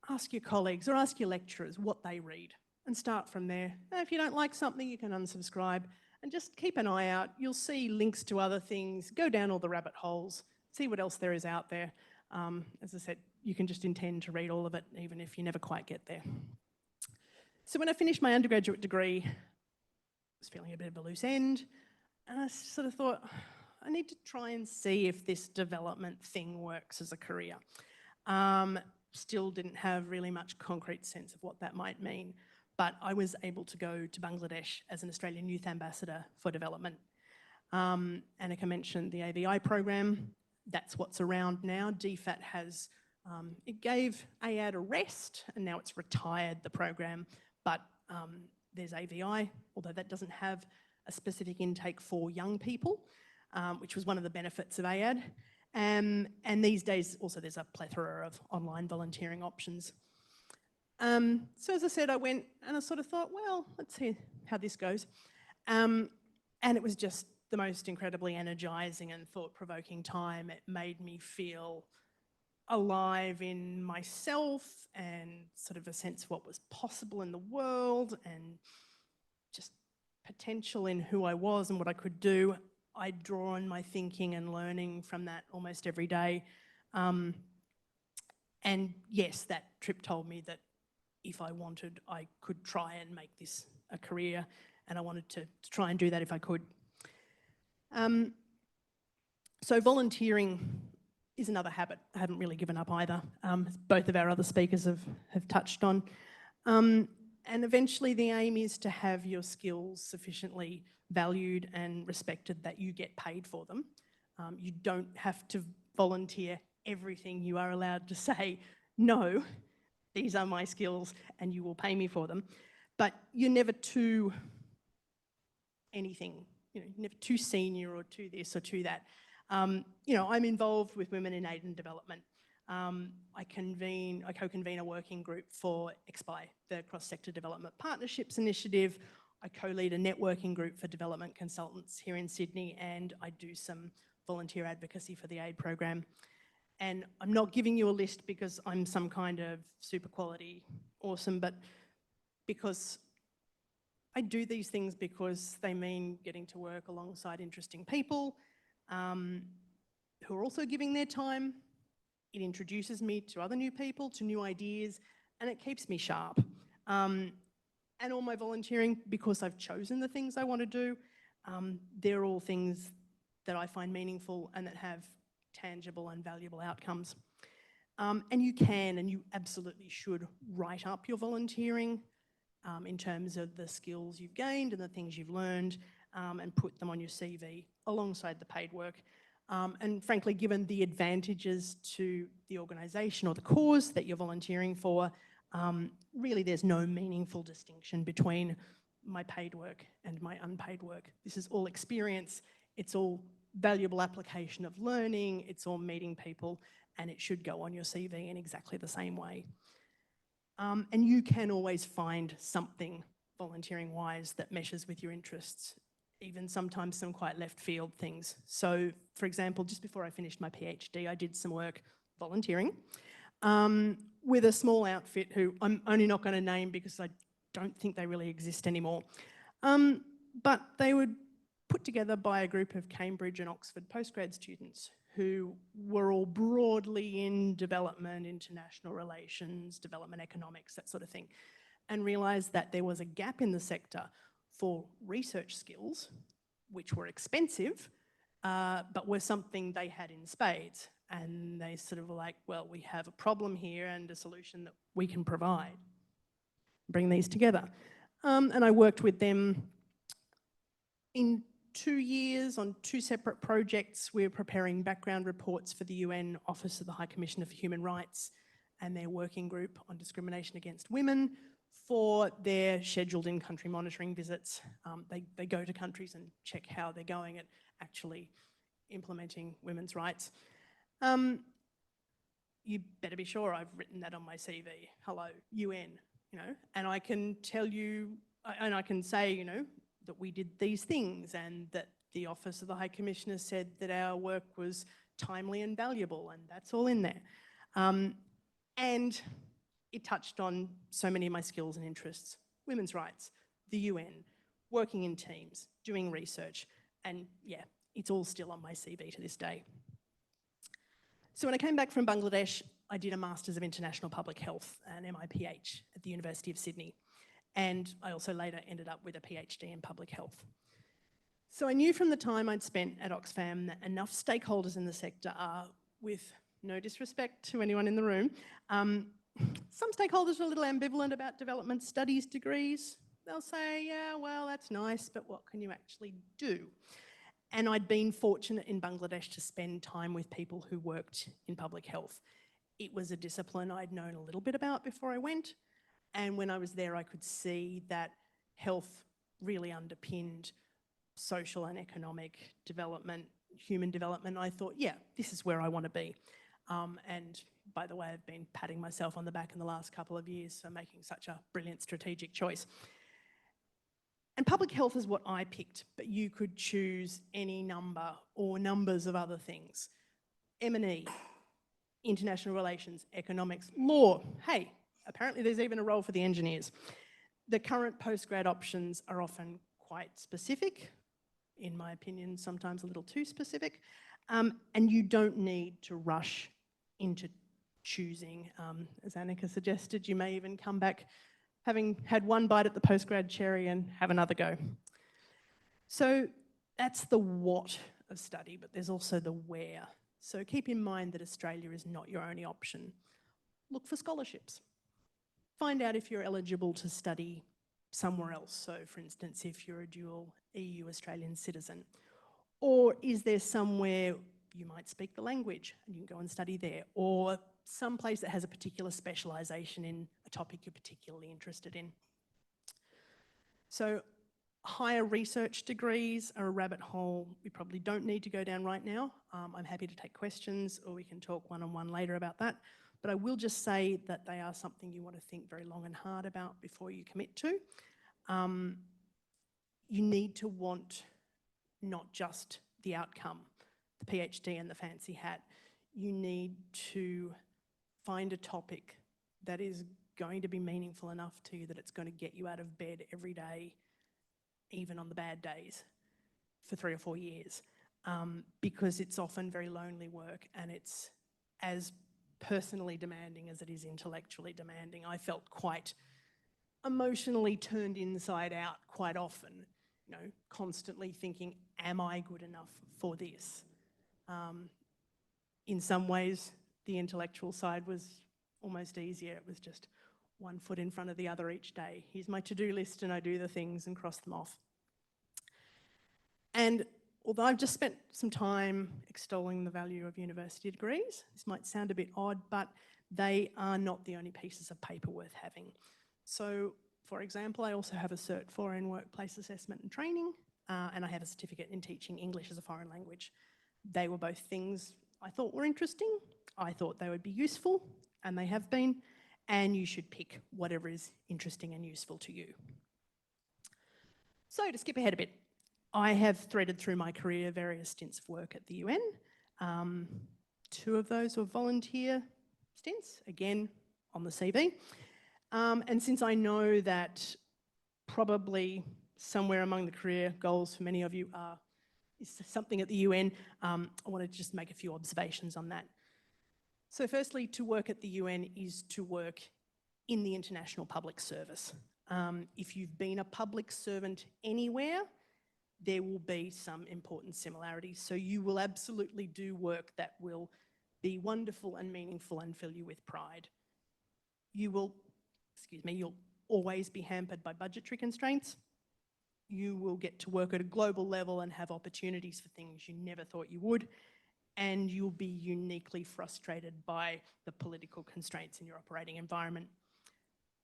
ask your colleagues or ask your lecturers what they read and start from there. And if you don't like something, you can unsubscribe and just keep an eye out. You'll see links to other things, go down all the rabbit holes, see what else there is out there. As I said, you can just intend to read all of it, even if you never quite get there. So when I finished my undergraduate degree, I was feeling a bit of a loose end, and I sort of thought, I need to try and see if this development thing works as a career. Still didn't have really much concrete sense of what that might mean, but I was able to go to Bangladesh as an Australian Youth Ambassador for Development. Annika mentioned the AVI program. That's what's around now. DFAT has, it gave WiAD a rest and now it's retired the program, but there's AVI, although that doesn't have a specific intake for young people, which was one of the benefits of WiAD. And these days also there's a plethora of online volunteering options. So as I said, I went and I sort of thought, well, let's see how this goes. And it was just the most incredibly energising and thought-provoking time. It made me feel alive in myself and sort of a sense of what was possible in the world and just potential in who I was and what I could do. I draw on my thinking and learning from that almost every day. And yes, that trip told me that if I wanted, I could try and make this a career, and I wanted to try and do that if I could. So volunteering is another habit I haven't really given up either. As both of our other speakers have touched on. And eventually the aim is to have your skills sufficiently valued and respected that you get paid for them. You don't have to volunteer everything. You are allowed to say, no, these are my skills and you will pay me for them. But you're never too anything, never too senior or too this or too that. I'm involved with Women in Aid and Development. I co-convene a working group for XPI, the Cross-Sector Development Partnerships Initiative. I co-lead a networking group for development consultants here in Sydney, and I do some volunteer advocacy for the aid program. And I'm not giving you a list because I'm some kind of super quality awesome, but because I do these things because they mean getting to work alongside interesting people who are also giving their time. It introduces me to other new people, to new ideas, and it keeps me sharp. And all my volunteering, because I've chosen the things I want to do, they're all things that I find meaningful and that have tangible and valuable outcomes. And you can, and you absolutely should, write up your volunteering in terms of the skills you've gained and the things you've learned, and put them on your CV alongside the paid work. And frankly, given the advantages to the organisation or the cause that you're volunteering for, really there's no meaningful distinction between my paid work and my unpaid work. This is all experience, it's all valuable application of learning, it's all meeting people, and it should go on your CV in exactly the same way. And you can always find something volunteering-wise that meshes with your interests, even sometimes some quite left field things. So, for example, just before I finished my PhD, I did some work volunteering with a small outfit who I'm only not going to name because I don't think they really exist anymore. But they were put together by a group of Cambridge and Oxford postgrad students who were all broadly in development, international relations, development economics, that sort of thing, and realised that there was a gap in the sector for research skills, which were expensive, but were something they had in spades. And they sort of were like, well, we have a problem here and a solution that we can provide. Bring these together. And I worked with them in 2 years on 2 separate projects. We were preparing background reports for the UN Office of the High Commissioner for Human Rights and their working group on discrimination against women for their scheduled in-country monitoring visits. They go to countries and check how they're going at actually implementing women's rights. You better be sure I've written that on my CV. Hello, UN, and I can tell you, and I can say, that we did these things and that the Office of the High Commissioner said that our work was timely and valuable, and that's all in there. And it touched on so many of my skills and interests: women's rights, the UN, working in teams, doing research, and yeah, it's all still on my CV to this day. So when I came back from Bangladesh, I did a Masters of International Public Health, an MIPH, at the University of Sydney. And I also later ended up with a PhD in public health. So I knew from the time I'd spent at Oxfam that enough stakeholders in the sector are, with no disrespect to anyone in the room, some stakeholders are a little ambivalent about development studies degrees. They'll say, yeah, well, that's nice, but what can you actually do? And I'd been fortunate in Bangladesh to spend time with people who worked in public health. It was a discipline I'd known a little bit about before I went. And when I was there, I could see that health really underpinned social and economic development, human development. I thought, yeah, this is where I want to be. And by the way, I've been patting myself on the back in the last couple of years for making such a brilliant strategic choice. And public health is what I picked, but you could choose any number or numbers of other things. M&E, international relations, economics, law. Hey, apparently there's even a role for the engineers. The current postgrad options are often quite specific, in my opinion, sometimes a little too specific, and you don't need to rush into choosing. As Annika suggested, you may even come back having had one bite at the postgrad cherry and have another go. So that's the what of study, but there's also the where. So keep in mind that Australia is not your only option. Look for scholarships. Find out if you're eligible to study somewhere else. So for instance, if you're a dual EU Australian citizen, or is there somewhere you might speak the language and you can go and study there, or some place that has a particular specialisation in a topic you're particularly interested in. So higher research degrees are a rabbit hole we probably don't need to go down right now. I'm happy to take questions, or we can talk one-on-one later about that. But I will just say that they are something you want to think very long and hard about before you commit to. You need to want not just the outcome, the PhD and the fancy hat. You need to find a topic that is going to be meaningful enough to you that it's going to get you out of bed every day, even on the bad days, for 3 or 4 years, because it's often very lonely work and it's as personally demanding as it is intellectually demanding. I felt quite emotionally turned inside out quite often, you know, constantly thinking, am I good enough for this? In some ways, the intellectual side was almost easier. It was just one foot in front of the other each day. Here's my to-do list and I do the things and cross them off. And although I've just spent some time extolling the value of university degrees, this might sound a bit odd, but they are not the only pieces of paper worth having. So, for example, I also have a Cert 4 in Workplace Assessment and Training, and I have a certificate in teaching English as a foreign language. They were both things I thought were interesting, I thought they would be useful, and they have been, and you should pick whatever is interesting and useful to you. So, to skip ahead a bit, I have threaded through my career various stints of work at the UN. 2 of those were volunteer stints, again, on the CV. And since I know that probably somewhere among the career goals for many of you is something at the UN, I wanted to just make a few observations on that. So firstly, to work at the UN is to work in the international public service. If you've been a public servant anywhere, there will be some important similarities. So you will absolutely do work that will be wonderful and meaningful and fill you with pride. You'll always be hampered by budgetary constraints. You will get to work at a global level and have opportunities for things you never thought you would. And you'll be uniquely frustrated by the political constraints in your operating environment.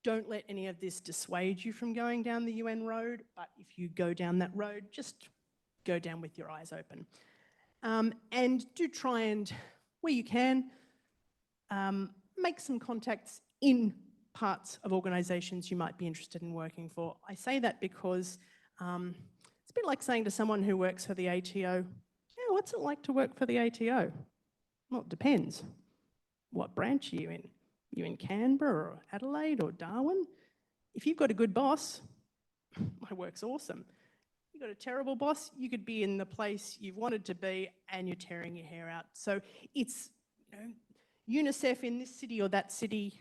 Don't let any of this dissuade you from going down the UN road, but if you go down that road, just go down with your eyes open. And do try and, where you can, make some contacts in parts of organisations you might be interested in working for. I say that because it's a bit like saying to someone who works for the ATO, yeah, what's it like to work for the ATO? Well, it depends. What branch are you in? You in Canberra or Adelaide or Darwin? If you've got a good boss, my work's awesome. You've got a terrible boss, you could be in the place you've wanted to be and you're tearing your hair out. So it's, you know, UNICEF in this city or that city,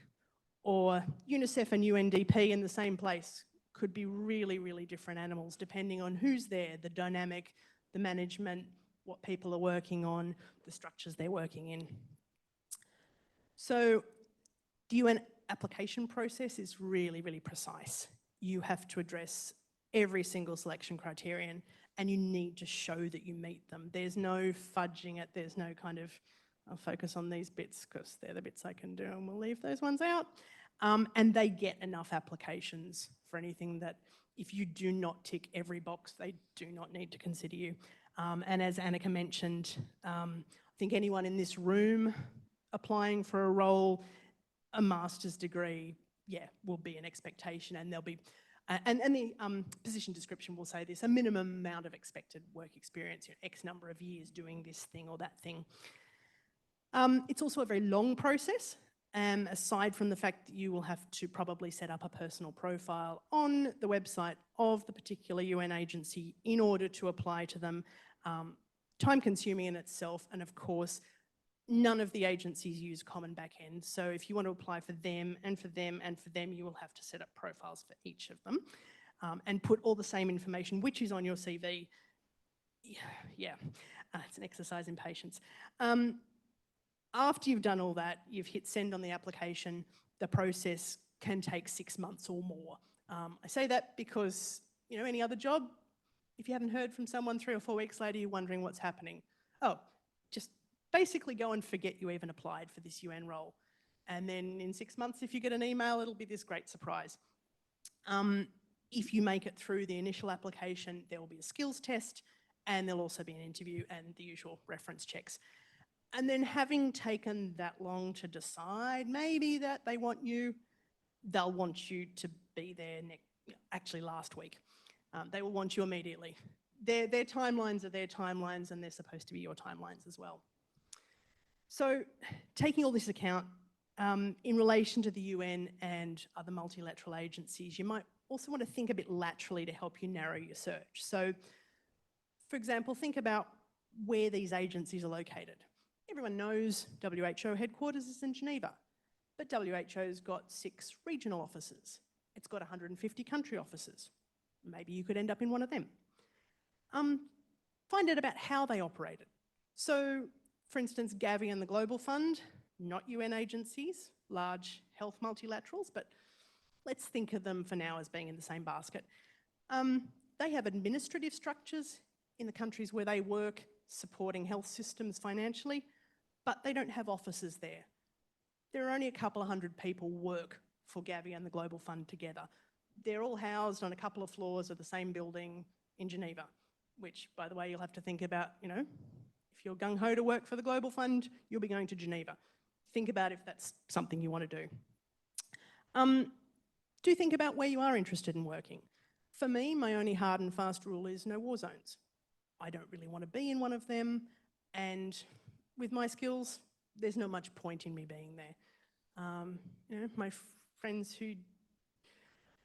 or UNICEF and UNDP in the same place could be really, really different animals depending on who's there, the dynamic, the management, what people are working on, the structures they're working in. So the UN application process is really, really precise. You have to address every single selection criterion and you need to show that you meet them. There's no fudging it, there's no kind of, I'll focus on these bits because they're the bits I can do and we'll leave those ones out. And they get enough applications for anything that if you do not tick every box, they do not need to consider you. And as Annika mentioned, I think anyone in this room applying for a role, a master's degree, yeah, will be an expectation, and there'll be, and the position description will say this, a minimum amount of expected work experience, you know, X number of years doing this thing or that thing. It's also a very long process, aside from the fact that you will have to probably set up a personal profile on the website of the particular UN agency in order to apply to them. Time consuming in itself, and of course, none of the agencies use common backend. So if you want to apply for them and for them and for them, you will have to set up profiles for each of them and put all the same information, which is on your CV. Yeah, it's an exercise in patience. After you've done all that, you've hit send on the application, the process can take 6 months or more. I say that because, you know, any other job, if you haven't heard from someone 3 or 4 weeks later, you're wondering what's happening. Oh, just basically go and forget you even applied for this UN role. And then in 6 months, if you get an email, it'll be this great surprise. If you make it through the initial application, there will be a skills test and there'll also be an interview and the usual reference checks. And then having taken that long to decide maybe that they want you, they'll want you to be there actually last week. They will want you immediately. Their timelines are their timelines and they're supposed to be your timelines as well. So taking all this account, in relation to the UN and other multilateral agencies, you might also want to think a bit laterally to help you narrow your search. So, for example, think about where these agencies are located. Everyone knows WHO headquarters is in Geneva, but WHO's got 6 regional offices. It's got 150 country offices. Maybe you could end up in one of them. Find out about how they operated. So, for instance, Gavi and the Global Fund, not UN agencies, large health multilaterals, but let's think of them for now as being in the same basket. They have administrative structures in the countries where they work, supporting health systems financially, but they don't have offices there. There are only a couple of hundred people work for Gavi and the Global Fund together. They're all housed on a couple of floors of the same building in Geneva, which, by the way, you'll have to think about, you know, if you're gung-ho to work for the Global Fund, you'll be going to Geneva. Think about if that's something you want to do. Do think about where you are interested in working. For me, my only hard and fast rule is no war zones. I don't really want to be in one of them, and with my skills, there's not much point in me being there. You know, my friends who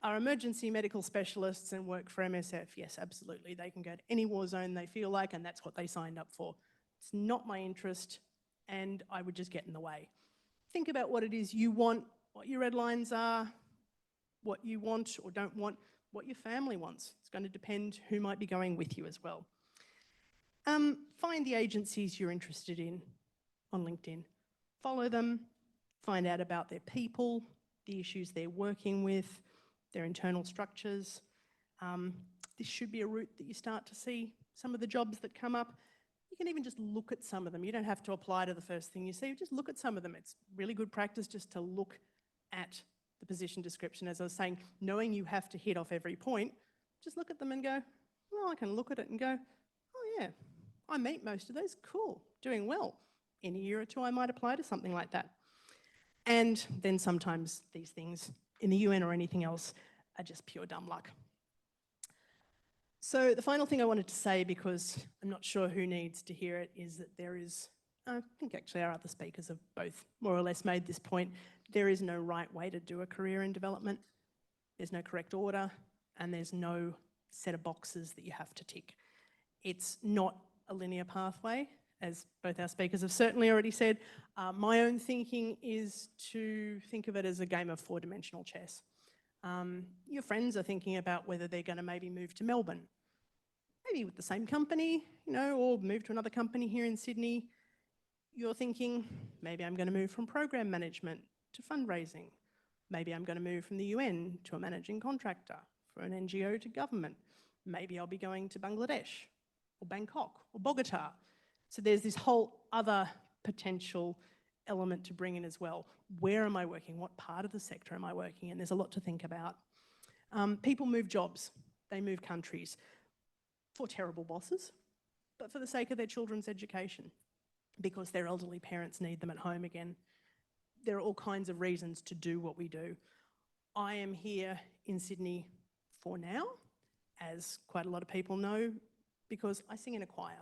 are emergency medical specialists and work for MSF, yes, absolutely, they can go to any war zone they feel like, and that's what they signed up for. It's not my interest, and I would just get in the way. Think about what it is you want, what your red lines are, what you want or don't want, what your family wants. It's going to depend who might be going with you as well. Find the agencies you're interested in on LinkedIn. Follow them, find out about their people, the issues they're working with, their internal structures. This should be a route that you start to see some of the jobs that come up. You can even just look at some of them. You don't have to apply to the first thing you see, just look at some of them. It's really good practice just to look at the position description. As I was saying, knowing you have to hit off every point, just look at them and go, well, I can look at it and go, oh yeah, I meet most of those, cool, doing well. In a year or two, I might apply to something like that. And then sometimes these things in the UN or anything else are just pure dumb luck. So the final thing I wanted to say, because I'm not sure who needs to hear it, is that there is, I think actually our other speakers have both more or less made this point, there is no right way to do a career in development. There's no correct order, and there's no set of boxes that you have to tick. It's not a linear pathway, as both our speakers have certainly already said. My own thinking is to think of it as a game of 4-dimensional chess. Your friends are thinking about whether they're going to maybe move to Melbourne, maybe with the same company, you know, or move to another company here in Sydney. You're thinking, maybe I'm going to move from program management to fundraising. Maybe I'm going to move from the UN to a managing contractor, for an NGO to government. Maybe I'll be going to Bangladesh or Bangkok or Bogota. So there's this whole other potential element to bring in as well. Where am I working? What part of the sector am I working in? There's a lot to think about. People move jobs, they move countries for terrible bosses, but for the sake of their children's education, because their elderly parents need them at home again. There are all kinds of reasons to do what we do. I am here in Sydney for now, as quite a lot of people know, because I sing in a choir.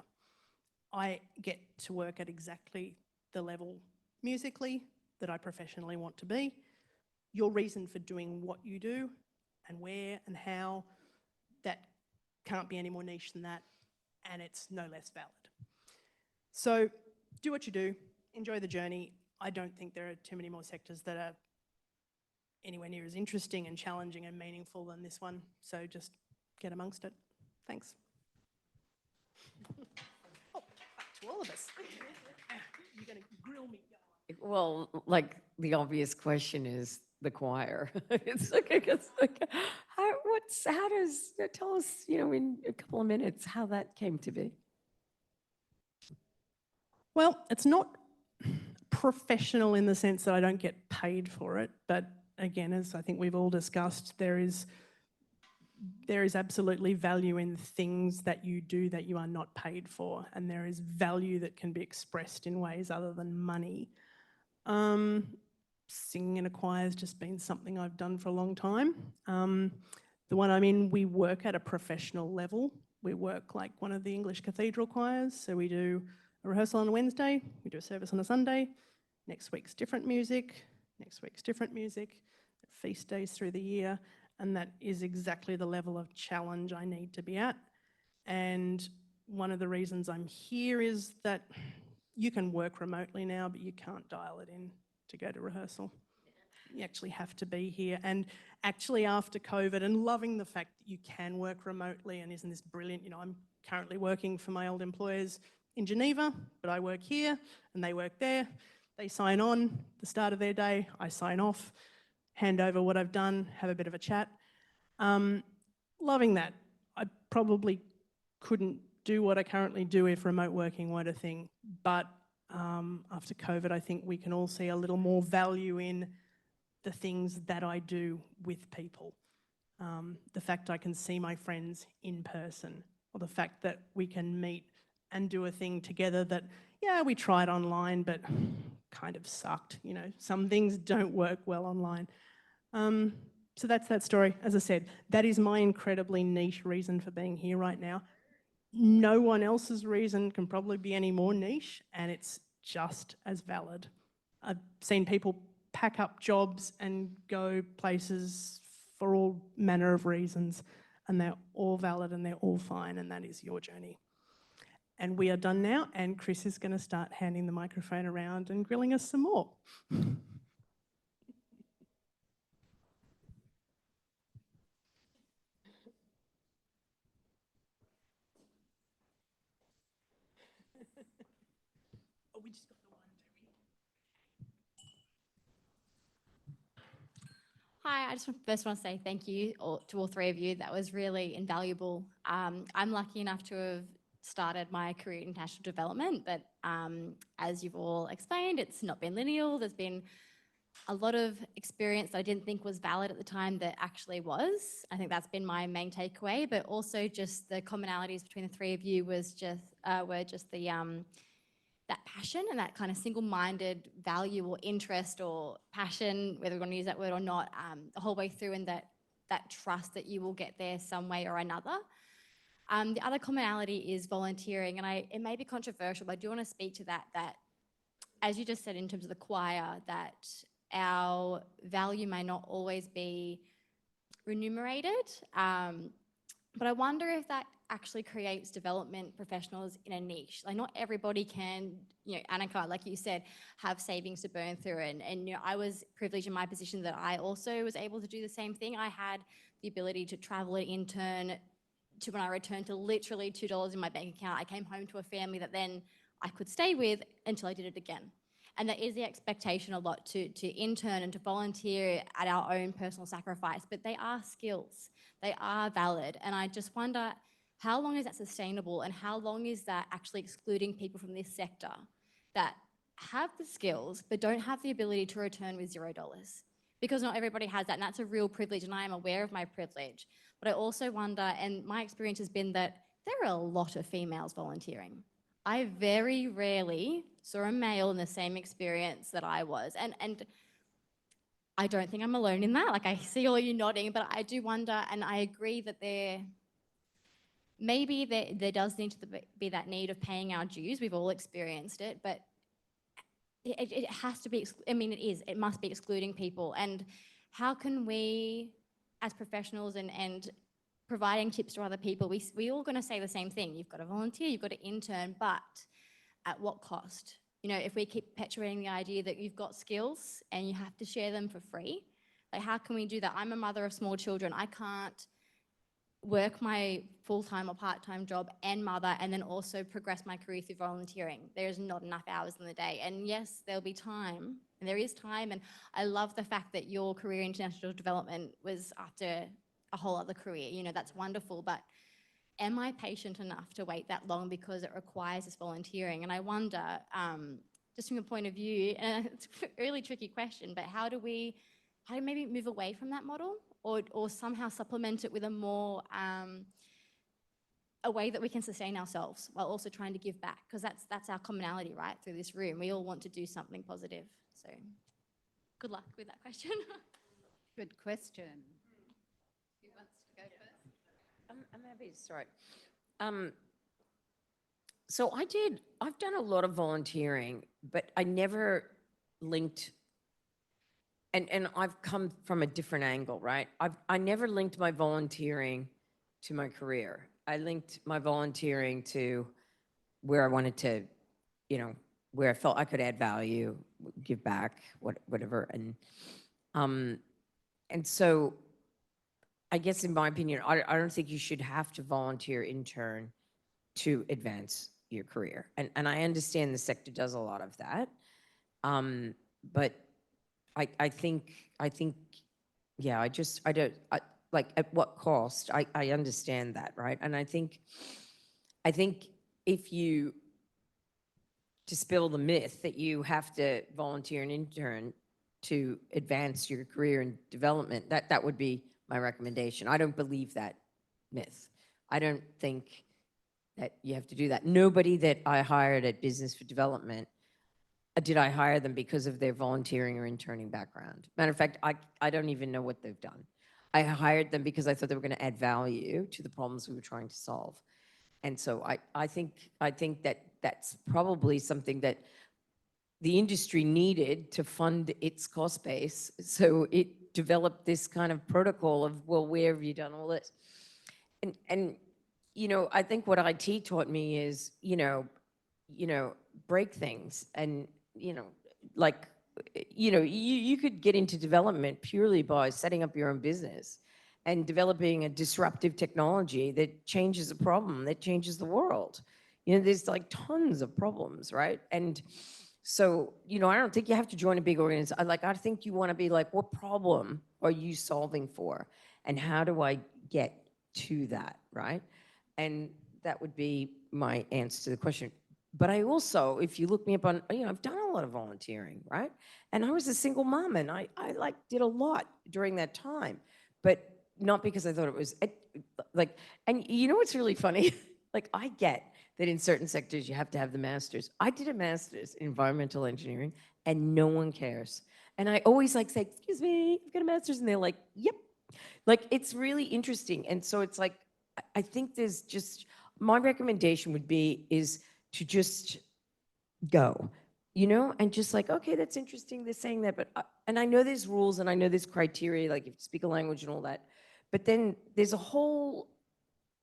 I get to work at exactly the level musically that I professionally want to be. Your reason for doing what you do and where and how, that can't be any more niche than that, and it's no less valid. So do what you do, enjoy the journey. I don't think there are too many more sectors that are anywhere near as interesting and challenging and meaningful than this one. So just get amongst it. Thanks. Oh, back to all of us. You're going to grill me. Well, like the obvious question is the choir. How does, tell us, in a couple of minutes how that came to be. Well, it's not professional in the sense that I don't get paid for it, but again, as I think we've all discussed, there is absolutely value in things that you do that you are not paid for, and there is value that can be expressed in ways other than money. Singing in a choir has just been something I've done for a long time. The one I'm in, we work at a professional level. We work like one of the English cathedral choirs, so we do a rehearsal on a Wednesday, we do a service on a Sunday, next week's different music, next week's different music, feast days through the year, and that is exactly the level of challenge I need to be at. And one of the reasons I'm here is that you can work remotely now, but you can't dial it in to go to rehearsal. You actually have to be here. And actually after COVID, and loving the fact that you can work remotely, and isn't this brilliant, I'm currently working for my old employers in Geneva, but I work here and they work there. They sign on the start of their day, I sign off, hand over what I've done, have a bit of a chat. Loving that. I probably couldn't do what I currently do if remote working weren't a thing, but after COVID, I think we can all see a little more value in the things that I do with people. The fact I can see my friends in person, or the fact that we can meet and do a thing together that, yeah, we tried online, but kind of sucked. Some things don't work well online. So that's that story. As I said, that is my incredibly niche reason for being here right now. No one else's reason can probably be any more niche, and it's just as valid. I've seen people pack up jobs and go places for all manner of reasons, and they're all valid and they're all fine, and that is your journey. And we are done now, and Chris is going to start handing the microphone around and grilling us some more. Oh, we just got the one, do we? Hi, I just first want to say thank you to all three of you. That was really invaluable. I'm lucky enough to have started my career in international development, but as you've all explained, it's not been linear. There's been a lot of experience that I didn't think was valid at the time that actually was. I think that's been my main takeaway, but also just the commonalities between the three of you were just the that passion and that kind of single-minded value or interest or passion, whether we want to use that word or not, the whole way through, and that trust that you will get there some way or another. The other commonality is volunteering, and it may be controversial, but I do want to speak to that, as you just said in terms of the choir, that our value may not always be remunerated, but I wonder if that actually creates development professionals in a niche. Like, not everybody can, Annika, like you said, have savings to burn through. And I was privileged in my position that I also was able to do the same thing. I had the ability to travel and intern to when I returned to literally $2 in my bank account. I came home to a family that then I could stay with until I did it again. And that is the expectation a lot, to intern and to volunteer at our own personal sacrifice, but they are skills. They are valid. And I just wonder, how long is that sustainable, and how long is that actually excluding people from this sector that have the skills but don't have the ability to return with $0? Because not everybody has that, and that's a real privilege, and I am aware of my privilege. But I also wonder, and my experience has been that there are a lot of females volunteering. I very rarely saw a male in the same experience that I was. And I don't think I'm alone in that. Like, I see all you nodding, but I do wonder, and I agree that maybe there does need to be that need of paying our dues. We've all experienced it, but it has to be, it must be excluding people. And how can we, as professionals and providing tips to other people, we all going to say the same thing. You've got to volunteer, you've got to intern, but at what cost? You know, if we keep perpetuating the idea that you've got skills and you have to share them for free, like how can we do that? I'm a mother of small children. I can't work my full-time or part-time job and mother and then also progress my career through volunteering. There's not enough hours in the day. And yes, there'll be time, and there is time. And I love the fact that your career in international development was after a whole other career. You know, that's wonderful. But am I patient enough to wait that long because it requires this volunteering? And I wonder, just from your point of view, and it's a really tricky question, but how do we maybe move away from that model, or somehow supplement it with a more, a way that we can sustain ourselves while also trying to give back? Because that's our commonality, right, through this room. We all want to do something positive. So good luck with that question. Good question. Who wants to go first? I'm happy to start. So I've done a lot of volunteering, but I never linked, and I've come from a different angle, right? I never linked my volunteering to my career. I linked my volunteering to where I wanted to, you know, where I felt I could add value, give back, whatever. And so I guess in my opinion, I don't think you should have to volunteer intern to advance your career. And I understand the sector does a lot of that. But I think, yeah, I don't, like at what cost? I understand that, right? And I think if you dispel the myth that you have to volunteer and intern to advance your career and development, that would be my recommendation. I don't believe that myth. I don't think that you have to do that. Nobody that I hired at Business for Development, did I hire them because of their volunteering or interning background. Matter of fact, I don't even know what they've done. I hired them because I thought they were going to add value to the problems we were trying to solve. And so I think that that's probably something that the industry needed to fund its cost base. So it developed this kind of protocol of, well, where have you done all this? And you know, I think what IT taught me is, you know, break things. And, you know, like, you know, you could get into development purely by setting up your own business and developing a disruptive technology that changes a problem, that changes the world. You know, there's like tons of problems, right? And so, you know, I don't think you have to join a big organization. I think you want to be like, what problem are you solving for? And how do I get to that, right? And that would be my answer to the question. But I also, if you look me up on, you know, I've done a lot of volunteering, right? And I was a single mom, and I like did a lot during that time, but not because I thought it was like, and you know what's really funny? Like, I get that in certain sectors you have to have the master's. I did a master's in environmental engineering, and no one cares. And I always like say, excuse me, I've got a master's, and they're like, yep. Like, it's really interesting. And so it's like, I think there's just, my recommendation would be is to just go, you know, and just like, okay, that's interesting, they're saying that, but, and I know there's rules and I know there's criteria, like you have to speak a language and all that, but then there's a whole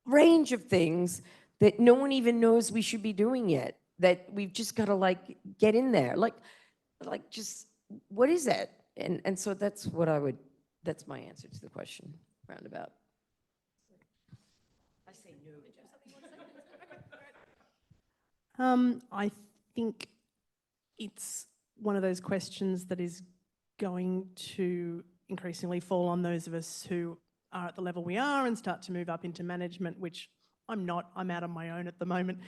range of things that no one even knows we should be doing yet, that we've just got to like get in there, like just, what is that? And so that's what that's my answer to the question, roundabout. I say no. I think it's one of those questions that is going to increasingly fall on those of us who are at the level we are and start to move up into management, which I'm not. I'm out on my own at the moment.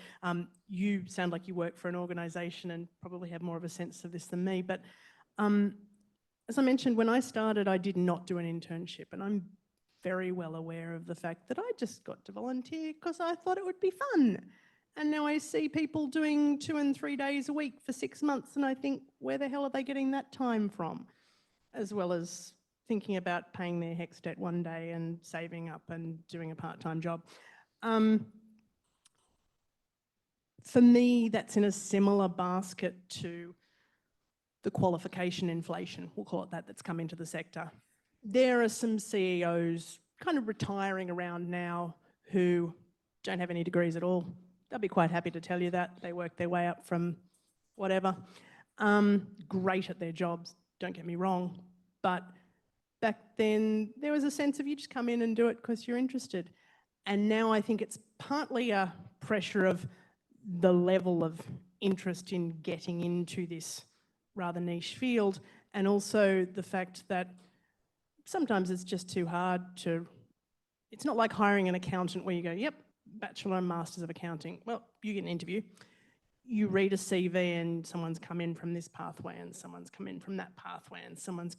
You sound like you work for an organisation and probably have more of a sense of this than me. But as I mentioned, when I started, I did not do an internship, and I'm very well aware of the fact that I just got to volunteer because I thought it would be fun. And now I see people doing 2 and 3 days a week for 6 months, and I think, where the hell are they getting that time from? As well as thinking about paying their HECS debt one day and saving up and doing a part-time job. For me, that's in a similar basket to the qualification inflation, we'll call it that, that's come into the sector. There are some CEOs kind of retiring around now who don't have any degrees at all. They'll be quite happy to tell you that. They work their way up from whatever. Great at their jobs, don't get me wrong. But back then, there was a sense of you just come in and do it because you're interested. And now I think it's partly a pressure of the level of interest in getting into this rather niche field, and also the fact that sometimes it's just too hard to, it's not like hiring an accountant where you go, yep, Bachelor and Masters of Accounting. Well, you get an interview. You read a CV and someone's come in from this pathway and someone's come in from that pathway and someone's...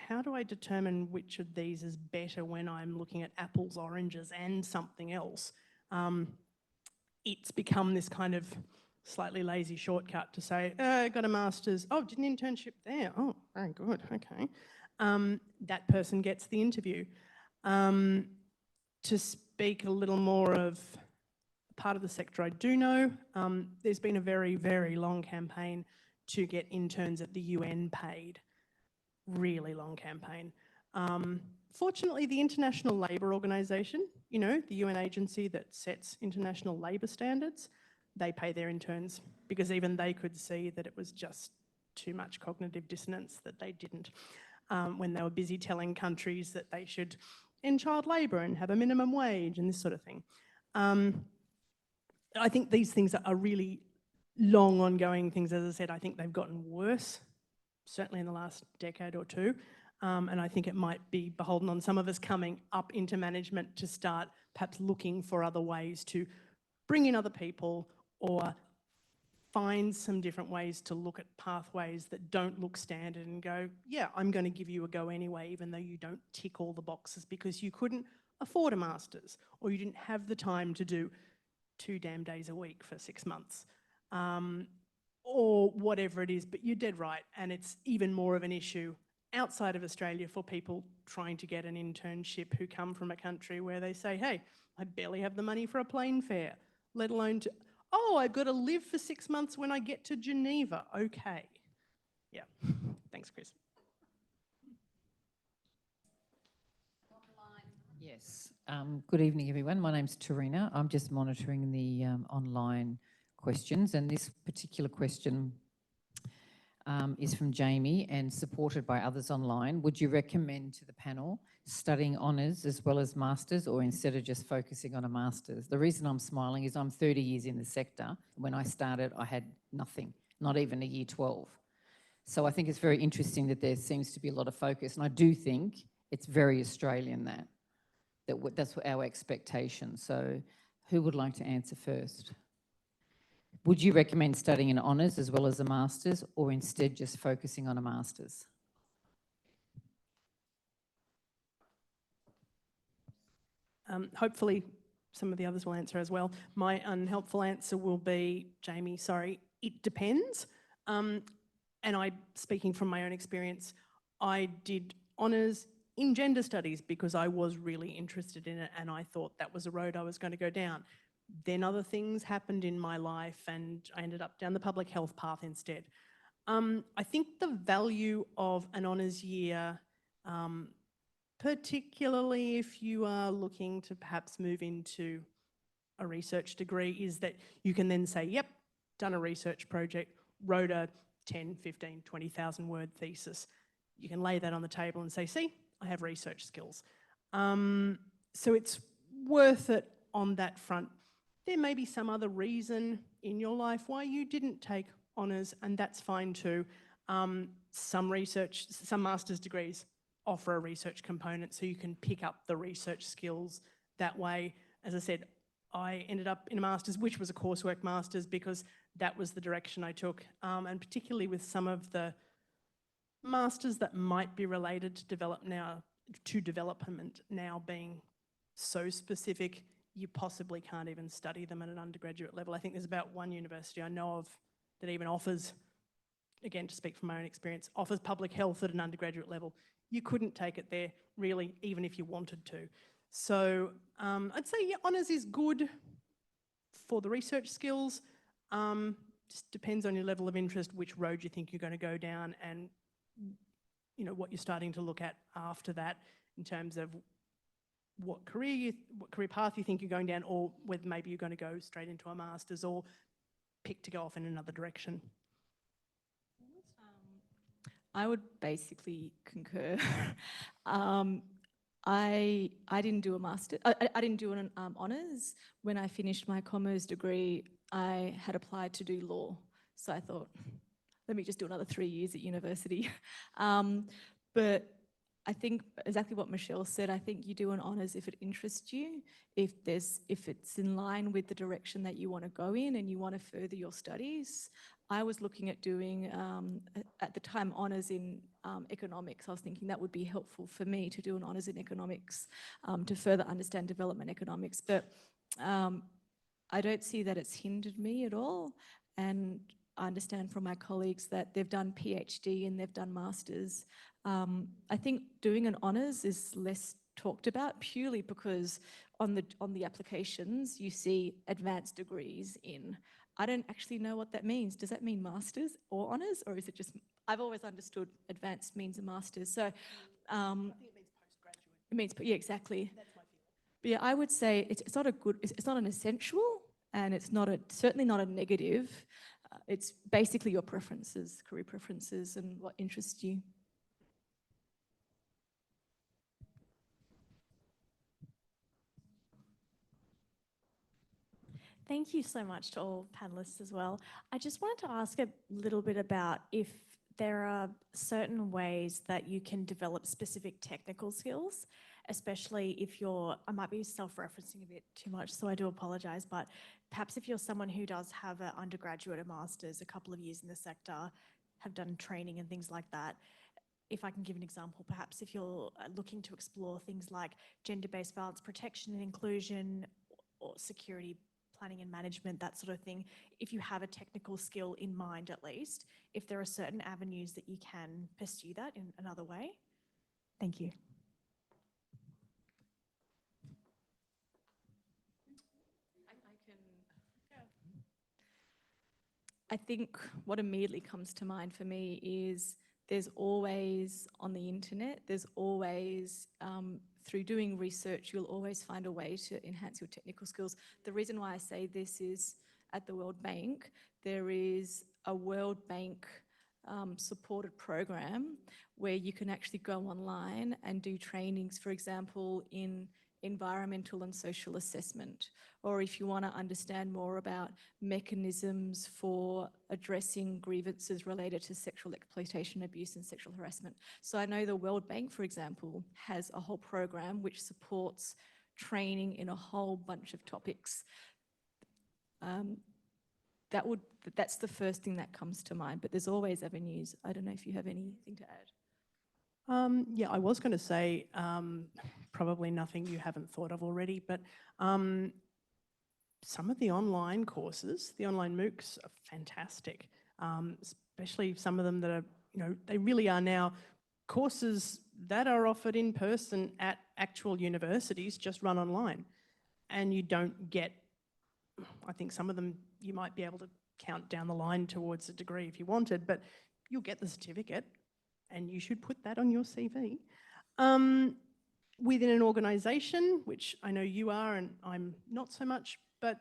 How do I determine which of these is better when I'm looking at apples, oranges and something else? It's become this kind of slightly lazy shortcut to say, I got a master's, oh, did an internship there, oh, very good, okay. That person gets the interview. To speak a little more of part of the sector I do know, there's been a very, very long campaign to get interns at the UN paid. Really long campaign. Fortunately, the International Labour Organization, you know, the UN agency that sets international labour standards, they pay their interns because even they could see that it was just too much cognitive dissonance that they didn't when they were busy telling countries that they should end child labour and have a minimum wage and this sort of thing. I think these things are really long ongoing things. As I said, I think they've gotten worse, certainly in the last decade or two. And I think it might be beholden on some of us coming up into management to start perhaps looking for other ways to bring in other people or find some different ways to look at pathways that don't look standard and go, yeah, I'm going to give you a go anyway, even though you don't tick all the boxes because you couldn't afford a master's or you didn't have the time to do 2 damn days a week for 6 months. Or whatever it is, but you're dead right. And it's even more of an issue outside of Australia for people trying to get an internship who come from a country where they say, hey, I barely have the money for a plane fare, let alone to, oh, I've got to live for 6 months when I get to Geneva. Okay. Yeah. Thanks, Chris. Yes. Good evening, everyone. My name's Tarina. I'm just monitoring the online questions, and this particular question is from Jamie and supported by others online. Would you recommend to the panel studying honours as well as masters, or instead of just focusing on a masters? The reason I'm smiling is I'm 30 years in the sector. When I started, I had nothing, not even a year 12. So I think it's very interesting that there seems to be a lot of focus, and I do think it's very Australian that's our expectation. So who would like to answer first? Would you recommend studying an honours as well as a master's, or instead just focusing on a master's? Hopefully some of the others will answer as well. My unhelpful answer will be, Jamie, sorry, it depends. And speaking from my own experience, I did honours in gender studies because I was really interested in it and I thought that was a road I was going to go down. Then other things happened in my life and I ended up down the public health path instead. I think the value of an honours year, particularly if you are looking to perhaps move into a research degree, is that you can then say, yep, done a research project, wrote a 10, 15, 20,000 word thesis. You can lay that on the table and say, see, I have research skills. So it's worth it on that front. There may be some other reason in your life why you didn't take honours, and that's fine too. Some master's degrees offer a research component so you can pick up the research skills that way. As I said, I ended up in a master's, which was a coursework master's, because that was the direction I took. And particularly with some of the masters that might be related to development now being so specific, you possibly can't even study them at an undergraduate level. I think there's about one university I know of that even offers, again, to speak from my own experience, offers public health at an undergraduate level. You couldn't take it there, really, even if you wanted to. So I'd say, yeah, honours is good for the research skills. Just depends on your level of interest, which road you think you're going to go down, and what you're starting to look at after that in terms of what career path you think you're going down, or whether maybe you're going to go straight into a master's, or pick to go off in another direction. I would basically concur. I didn't do a master. I didn't do an honours. When I finished my commerce degree, I had applied to do law. So I thought, let me just do another 3 years at university. But I think exactly what Michelle said. I think you do an honours if it interests you, if it's in line with the direction that you want to go in and you want to further your studies. I was looking at doing, at the time, honours in economics. I was thinking that would be helpful for me to do an honours in economics to further understand development economics. But I don't see that it's hindered me at all. And I understand from my colleagues that they've done PhD and they've done masters. I think doing an honours is less talked about purely because on the applications you see advanced degrees in. I don't actually know what that means. Does that mean masters or honours, or is it just? I've always understood advanced means a master's. So I think it means postgraduate. it means, yeah, exactly. That's my feeling. But yeah, I would say it's not a good. It's not an essential, and it's not certainly not a negative. It's basically your preferences, career preferences, and what interests you. Thank you so much to all panelists as well. I just wanted to ask a little bit about if there are certain ways that you can develop specific technical skills, especially if I might be self-referencing a bit too much, so I do apologise, but perhaps if you're someone who does have an undergraduate, a master's, a couple of years in the sector, have done training and things like that. If I can give an example, perhaps if you're looking to explore things like gender-based violence protection and inclusion or security planning and management, that sort of thing, if you have a technical skill in mind at least, if there are certain avenues that you can pursue that in another way. Thank you. I think what immediately comes to mind for me is there's always on the internet, there's always through doing research, you'll always find a way to enhance your technical skills. The reason why I say this is at the World Bank, there is a World Bank supported program where you can actually go online and do trainings, for example, in environmental and social assessment, or if you want to understand more about mechanisms for addressing grievances related to sexual exploitation, abuse and sexual harassment. So I know the World Bank, for example, has a whole program which supports training in a whole bunch of topics. That's the first thing that comes to mind, but there's always avenues. I don't know if you have anything to add. Yeah, I was going to say probably nothing you haven't thought of already, but some of the online courses, the online MOOCs are fantastic, especially some of them that are, they really are now courses that are offered in person at actual universities, just run online. And you don't get, I think some of them you might be able to count down the line towards a degree if you wanted, but you'll get the certificate and you should put that on your CV. Within an organisation, which I know you are and I'm not so much, but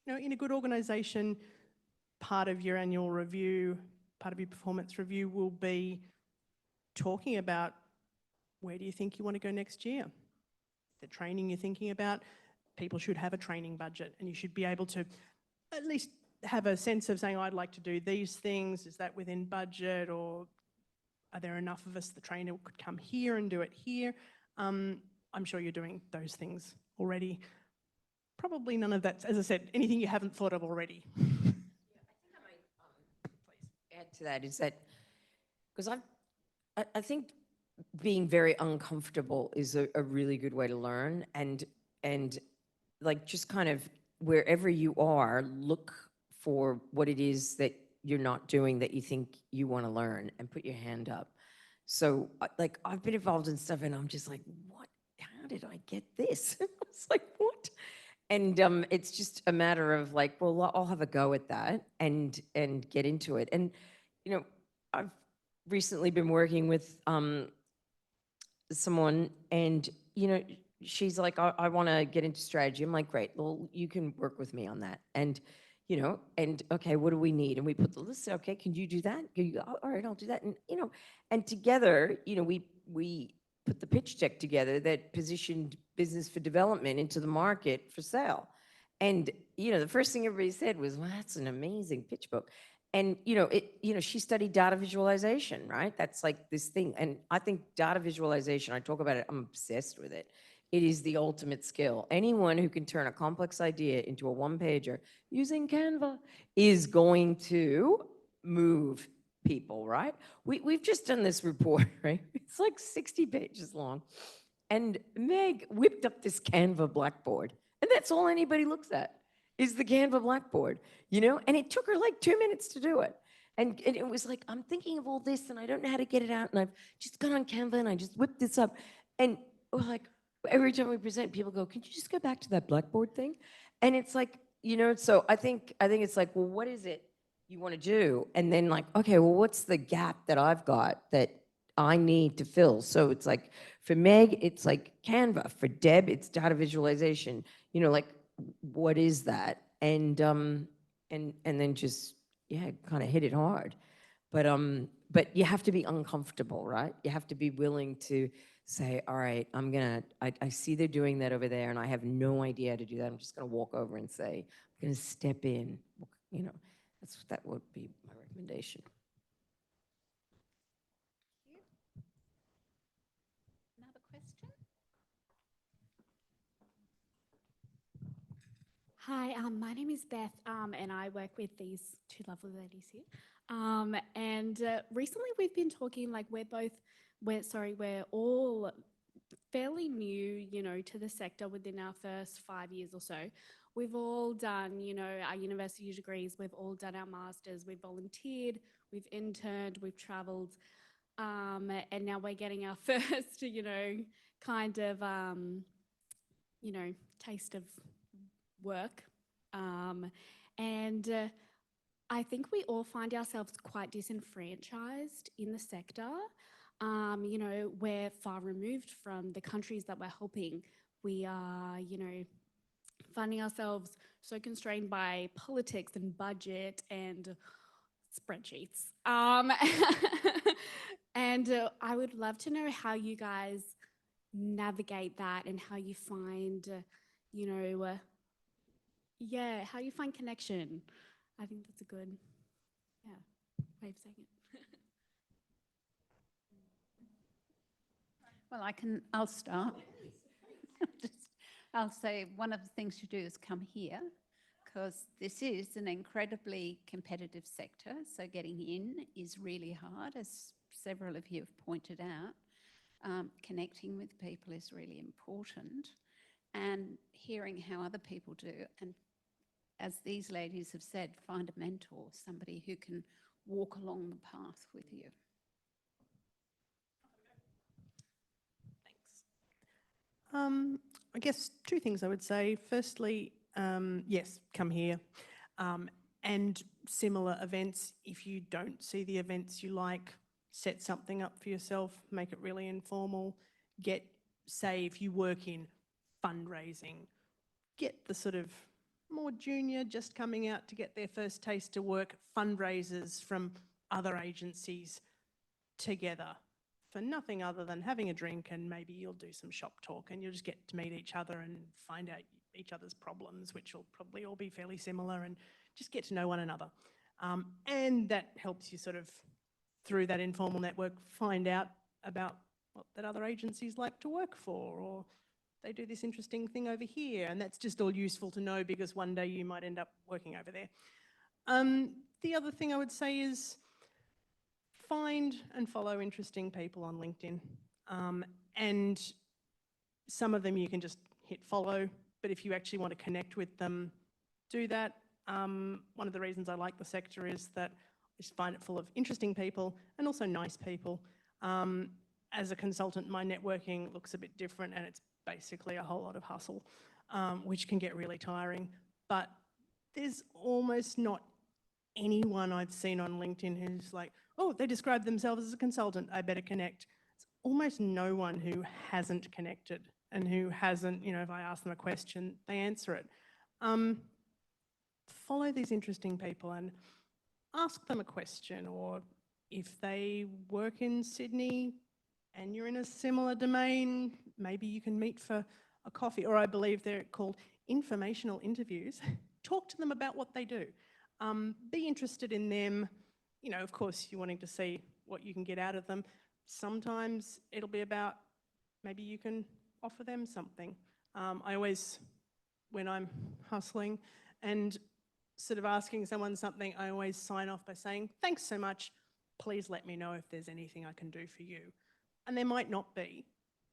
in a good organisation, part of your annual review, part of your performance review will be talking about where do you think you want to go next year? The training you're thinking about, people should have a training budget and you should be able to at least have a sense of saying, I'd like to do these things. Is that within budget, or are there enough of us the trainer could come here and do it here? I'm sure you're doing those things already. Probably none of that, as I said, anything you haven't thought of already. Yeah, I think I might please add to that is that, because I think being very uncomfortable is a really good way to learn, and like just kind of wherever you are, look for what it is that you're not doing that you think you want to learn and put your hand up. So like I've been involved in stuff and I'm just like, what? How did I get this? It's like, what? And it's just a matter of like, well, I'll have a go at that and get into it. And, I've recently been working with someone and, she's like, I want to get into strategy. I'm like, great, well, you can work with me on that. And, and okay, what do we need? And we put the list, okay, can you do that? Can you, all right, I'll do that. And together, we put the pitch deck together that positioned business for development into the market for sale. And, the first thing everybody said was, well, that's an amazing pitch book. And, she studied data visualization, right? That's like this thing. And I think data visualization, I talk about it, I'm obsessed with it. It is the ultimate skill. Anyone who can turn a complex idea into a one-pager using Canva is going to move people, right? We've just done this report, right? It's like 60 pages long. And Meg whipped up this Canva blackboard. And that's all anybody looks at is the Canva blackboard, And it took her like 2 minutes to do it. And it was like, I'm thinking of all this and I don't know how to get it out. And I've just gone on Canva and I just whipped this up. And we're like, every time we present, people go, can you just go back to that blackboard thing? And it's like, so I think it's like, well, what is it you want to do? And then like, okay, well, what's the gap that I've got that I need to fill? So it's like, for Meg, it's like Canva. For Deb, it's data visualization. Like, what is that? And then just, kind of hit it hard. But you have to be uncomfortable, right? You have to be willing to say, all right, I see they're doing that over there and I have no idea how to do that. I'm just gonna walk over and say, I'm gonna step in. That would be my recommendation. Another question? Hi, my name is Beth, and I work with these two lovely ladies here. Recently we've been talking, like we're all fairly new, to the sector within our first 5 years or so. We've all done, our university degrees, we've all done our masters, we've volunteered, we've interned, we've traveled, and now we're getting our first, kind of, taste of work. I think we all find ourselves quite disenfranchised in the sector. We're far removed from the countries that we're helping. We are, finding ourselves so constrained by politics and budget and spreadsheets. I would love to know how you guys navigate that and how you find, how you find connection. I think that's a good, way of saying it. Well, I'll start. I'll say one of the things you do is come here, because this is an incredibly competitive sector. So getting in is really hard, as several of you have pointed out. Connecting with people is really important, and hearing how other people do. And as these ladies have said, find a mentor, somebody who can walk along the path with you. I guess two things I would say. Firstly, yes, come here. And similar events, if you don't see the events you like, set something up for yourself, make it really informal. Say if you work in fundraising, get the sort of more junior, just coming out to get their first taste of work, fundraisers from other agencies together for nothing other than having a drink, and maybe you'll do some shop talk and you'll just get to meet each other and find out each other's problems, which will probably all be fairly similar, and just get to know one another. And that helps you sort of, through that informal network, find out about what that other agencies like to work for, or they do this interesting thing over here, and that's just all useful to know because one day you might end up working over there. The other thing I would say is find and follow interesting people on LinkedIn. And some of them you can just hit follow, but if you actually want to connect with them, do that. One of the reasons I like the sector is that I just find it full of interesting people and also nice people. As a consultant, my networking looks a bit different, and it's basically a whole lot of hustle, which can get really tiring. But there's almost not anyone I've seen on LinkedIn who's like, oh, they describe themselves as a consultant, I better connect. It's almost no one who hasn't connected and who hasn't, if I ask them a question, they answer it. follow these interesting people and ask them a question, or if they work in Sydney and you're in a similar domain, maybe you can meet for a coffee, or I believe they're called informational interviews. Talk to them about what they do. Be interested in them. You know, of course, you're wanting to see what you can get out of them. Sometimes it'll be about maybe you can offer them something. I always, when I'm hustling and sort of asking someone something, I always sign off by saying, thanks so much. Please let me know if there's anything I can do for you. And there might not be,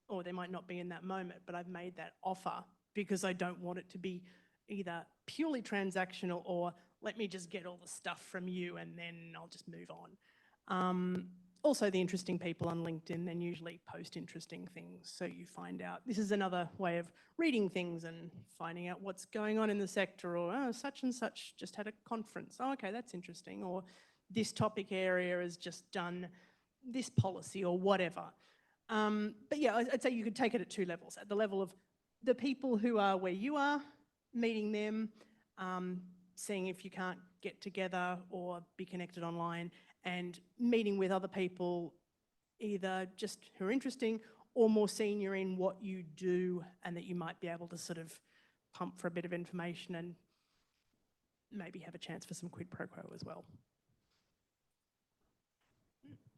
or there might not be in that moment, but I've made that offer because I don't want it to be either purely transactional or let me just get all the stuff from you and then I'll just move on. Also, the interesting people on LinkedIn then usually post interesting things. So you find out, this is another way of reading things and finding out what's going on in the sector, or oh, such and such just had a conference. Oh, okay, that's interesting. Or this topic area has just done this policy or whatever. But yeah, I'd say you could take it at two levels. At the level of the people who are where you are, meeting them, seeing if you can't get together or be connected online, and meeting with other people either just who are interesting or more senior in what you do, and that you might be able to sort of pump for a bit of information and maybe have a chance for some quid pro quo as well.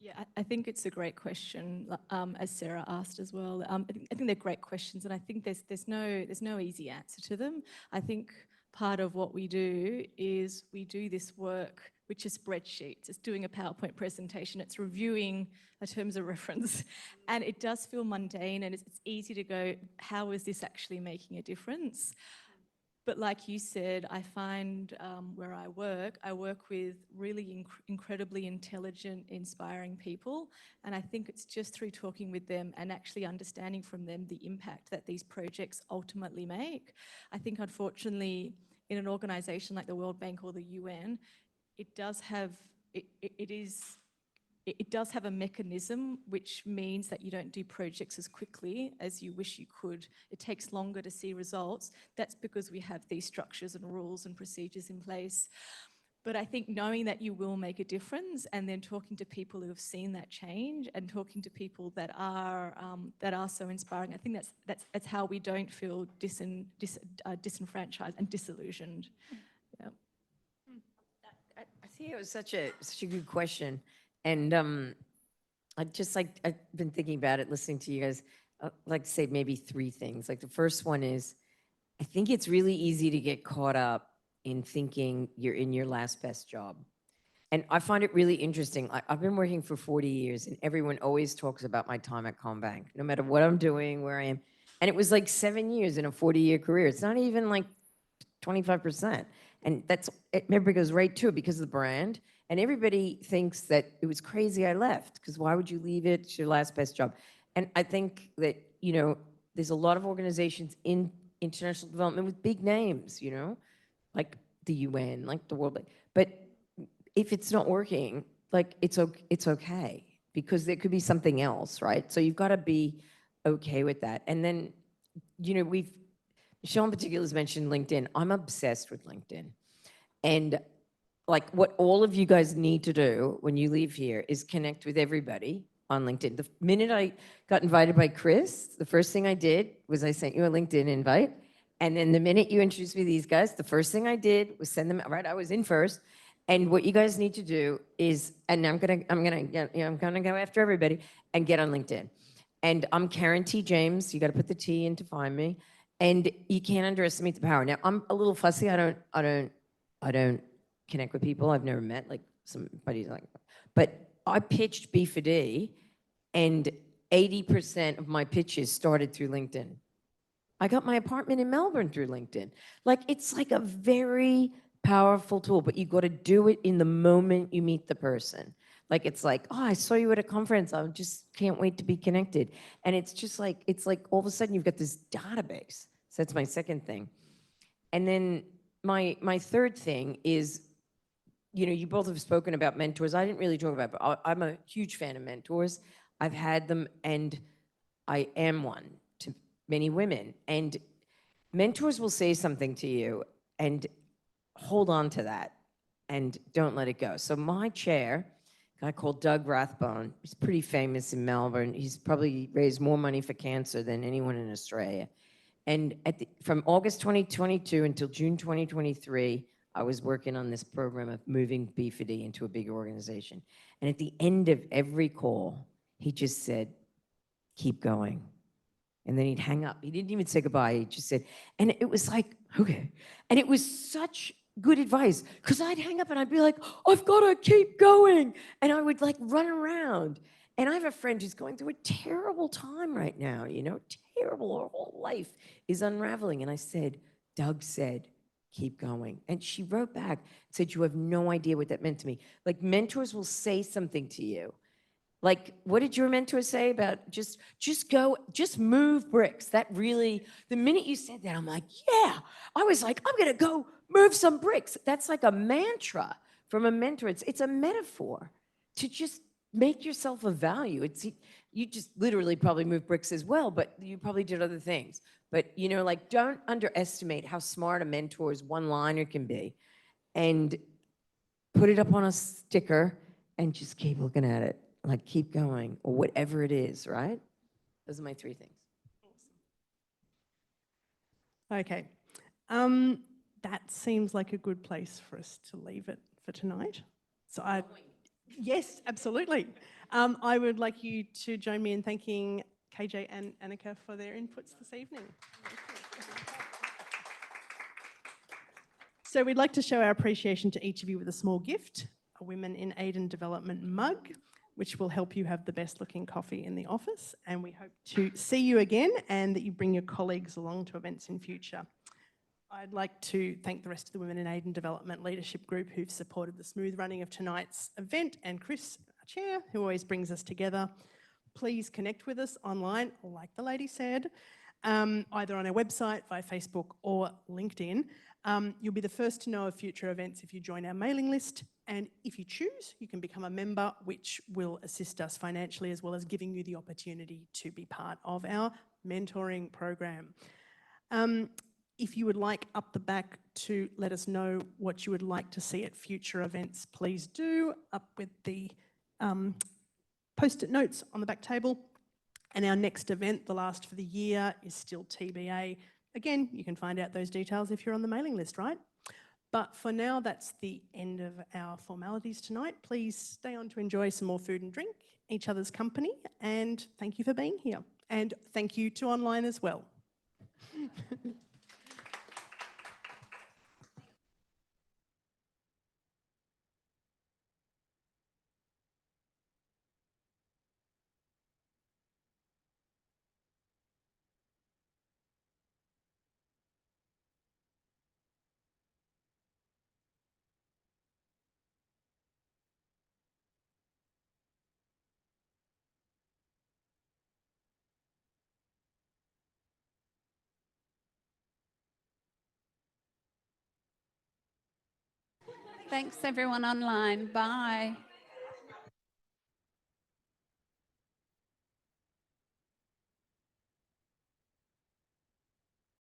Yeah, I think it's a great question, as Sarah asked as well. I think they're great questions, and I think there's no easy answer to them. I think part of what we do is we do this work, which is spreadsheets. It's doing a PowerPoint presentation. It's reviewing terms of reference, and it does feel mundane, and it's easy to go, how is this actually making a difference? But like you said, I find where I work with really incredibly intelligent, inspiring people. And I think it's just through talking with them and actually understanding from them the impact that these projects ultimately make. I think, unfortunately, in an organization like the World Bank or the UN, it does have a mechanism which means that you don't do projects as quickly as you wish you could. It takes longer to see results. That's because we have these structures and rules and procedures in place. But I think knowing that you will make a difference, and then talking to people who have seen that change, and talking to people that are so inspiring, I think that's how we don't feel disenfranchised and disillusioned. Yeah. I think it was such a good question. And I've been thinking about it, listening to you guys. I'd like to say maybe three things. Like, the first one is, I think it's really easy to get caught up in thinking you're in your last best job. And I find it really interesting. I've been working for 40 years, and everyone always talks about my time at Combank, no matter what I'm doing, where I am. And it was like 7 years in a 40-year career. It's not even like 25%. And everybody goes right to it because of the brand. And everybody thinks that it was crazy I left, because why would you leave it? It's your last best job. And I think that, there's a lot of organizations in international development with big names, like the UN, like the World Bank. But if it's not working, like, it's okay, because there could be something else, right? So you've got to be okay with that. And then, Michelle in particular has mentioned LinkedIn. I'm obsessed with LinkedIn. And like, what all of you guys need to do when you leave here is connect with everybody on LinkedIn. The minute I got invited by Chris, the first thing I did was I sent you a LinkedIn invite. And then the minute you introduced me to these guys, the first thing I did was send them, right? I was in first. And what you guys need to do is, and I'm gonna go after everybody and get on LinkedIn. And I'm Karen T. James. You got to put the T in to find me. And you can't underestimate the power. Now, I'm a little fussy. I don't connect with people I've never met, like somebody like, but I pitched B4D, and 80% of my pitches started through LinkedIn. I got my apartment in Melbourne through LinkedIn. Like, it's like a very powerful tool, but you got to do it in the moment you meet the person. Like, it's like, oh, I saw you at a conference. I just can't wait to be connected. And it's just like, all of a sudden you've got this database. So that's my second thing. And then my third thing is, you both have spoken about mentors. I didn't really talk about it, but I'm a huge fan of mentors. I've had them, and I am one to many women. And mentors will say something to you, and hold on to that and don't let it go. So my chair, a guy called Doug Rathbone, he's pretty famous in Melbourne. He's probably raised more money for cancer than anyone in Australia. And from August 2022 until June 2023, I was working on this program of moving B4D into a bigger organization. And at the end of every call, he just said, keep going. And then he'd hang up. He didn't even say goodbye. He just said, and it was like, okay. And it was such good advice because I'd hang up and I'd be like, I've got to keep going. And I would like run around. And I have a friend who's going through a terrible time right now, you know, terrible. Her whole life is unraveling. And I said, Doug said, keep going. And she wrote back, said, you have no idea what that meant to me. Like mentors will say something to you. Like, what did your mentor say about just go, just move bricks? That really, the minute you said that, I'm like, yeah. I was like, I'm gonna go move some bricks. That's like a mantra from a mentor. It's a metaphor to just make yourself of value. You just literally probably move bricks as well, but you probably did other things. But you know, like, don't underestimate how smart a mentor's one-liner can be, and put it up on a sticker and just keep looking at it. Like, keep going, or whatever it is, right? Those are my 3 things. Okay. That seems like a good place for us to leave it for tonight. So yes, absolutely. I would like you to join me in thanking KJ and Annika for their inputs this evening. So we'd like to show our appreciation to each of you with a small gift, a Women in Aid and Development mug, which will help you have the best looking coffee in the office. And we hope to see you again and that you bring your colleagues along to events in future. I'd like to thank the rest of the Women in Aid and Development Leadership Group who've supported the smooth running of tonight's event, and Chris, our chair, who always brings us together. Please connect with us online, like the lady said, either on our website, via Facebook or LinkedIn. You'll be the first to know of future events if you join our mailing list, and if you choose, you can become a member, which will assist us financially as well as giving you the opportunity to be part of our mentoring program. If you would like up the back to let us know what you would like to see at future events, please do, up with the post-it notes on the back table. And our next event, the last for the year, is still TBA. Again, you can find out those details if you're on the mailing list, right? But for now, that's the end of our formalities tonight. Please stay on to enjoy some more food and drink, each other's company, and thank you for being here. And thank you to online as well. Thanks everyone online. Bye.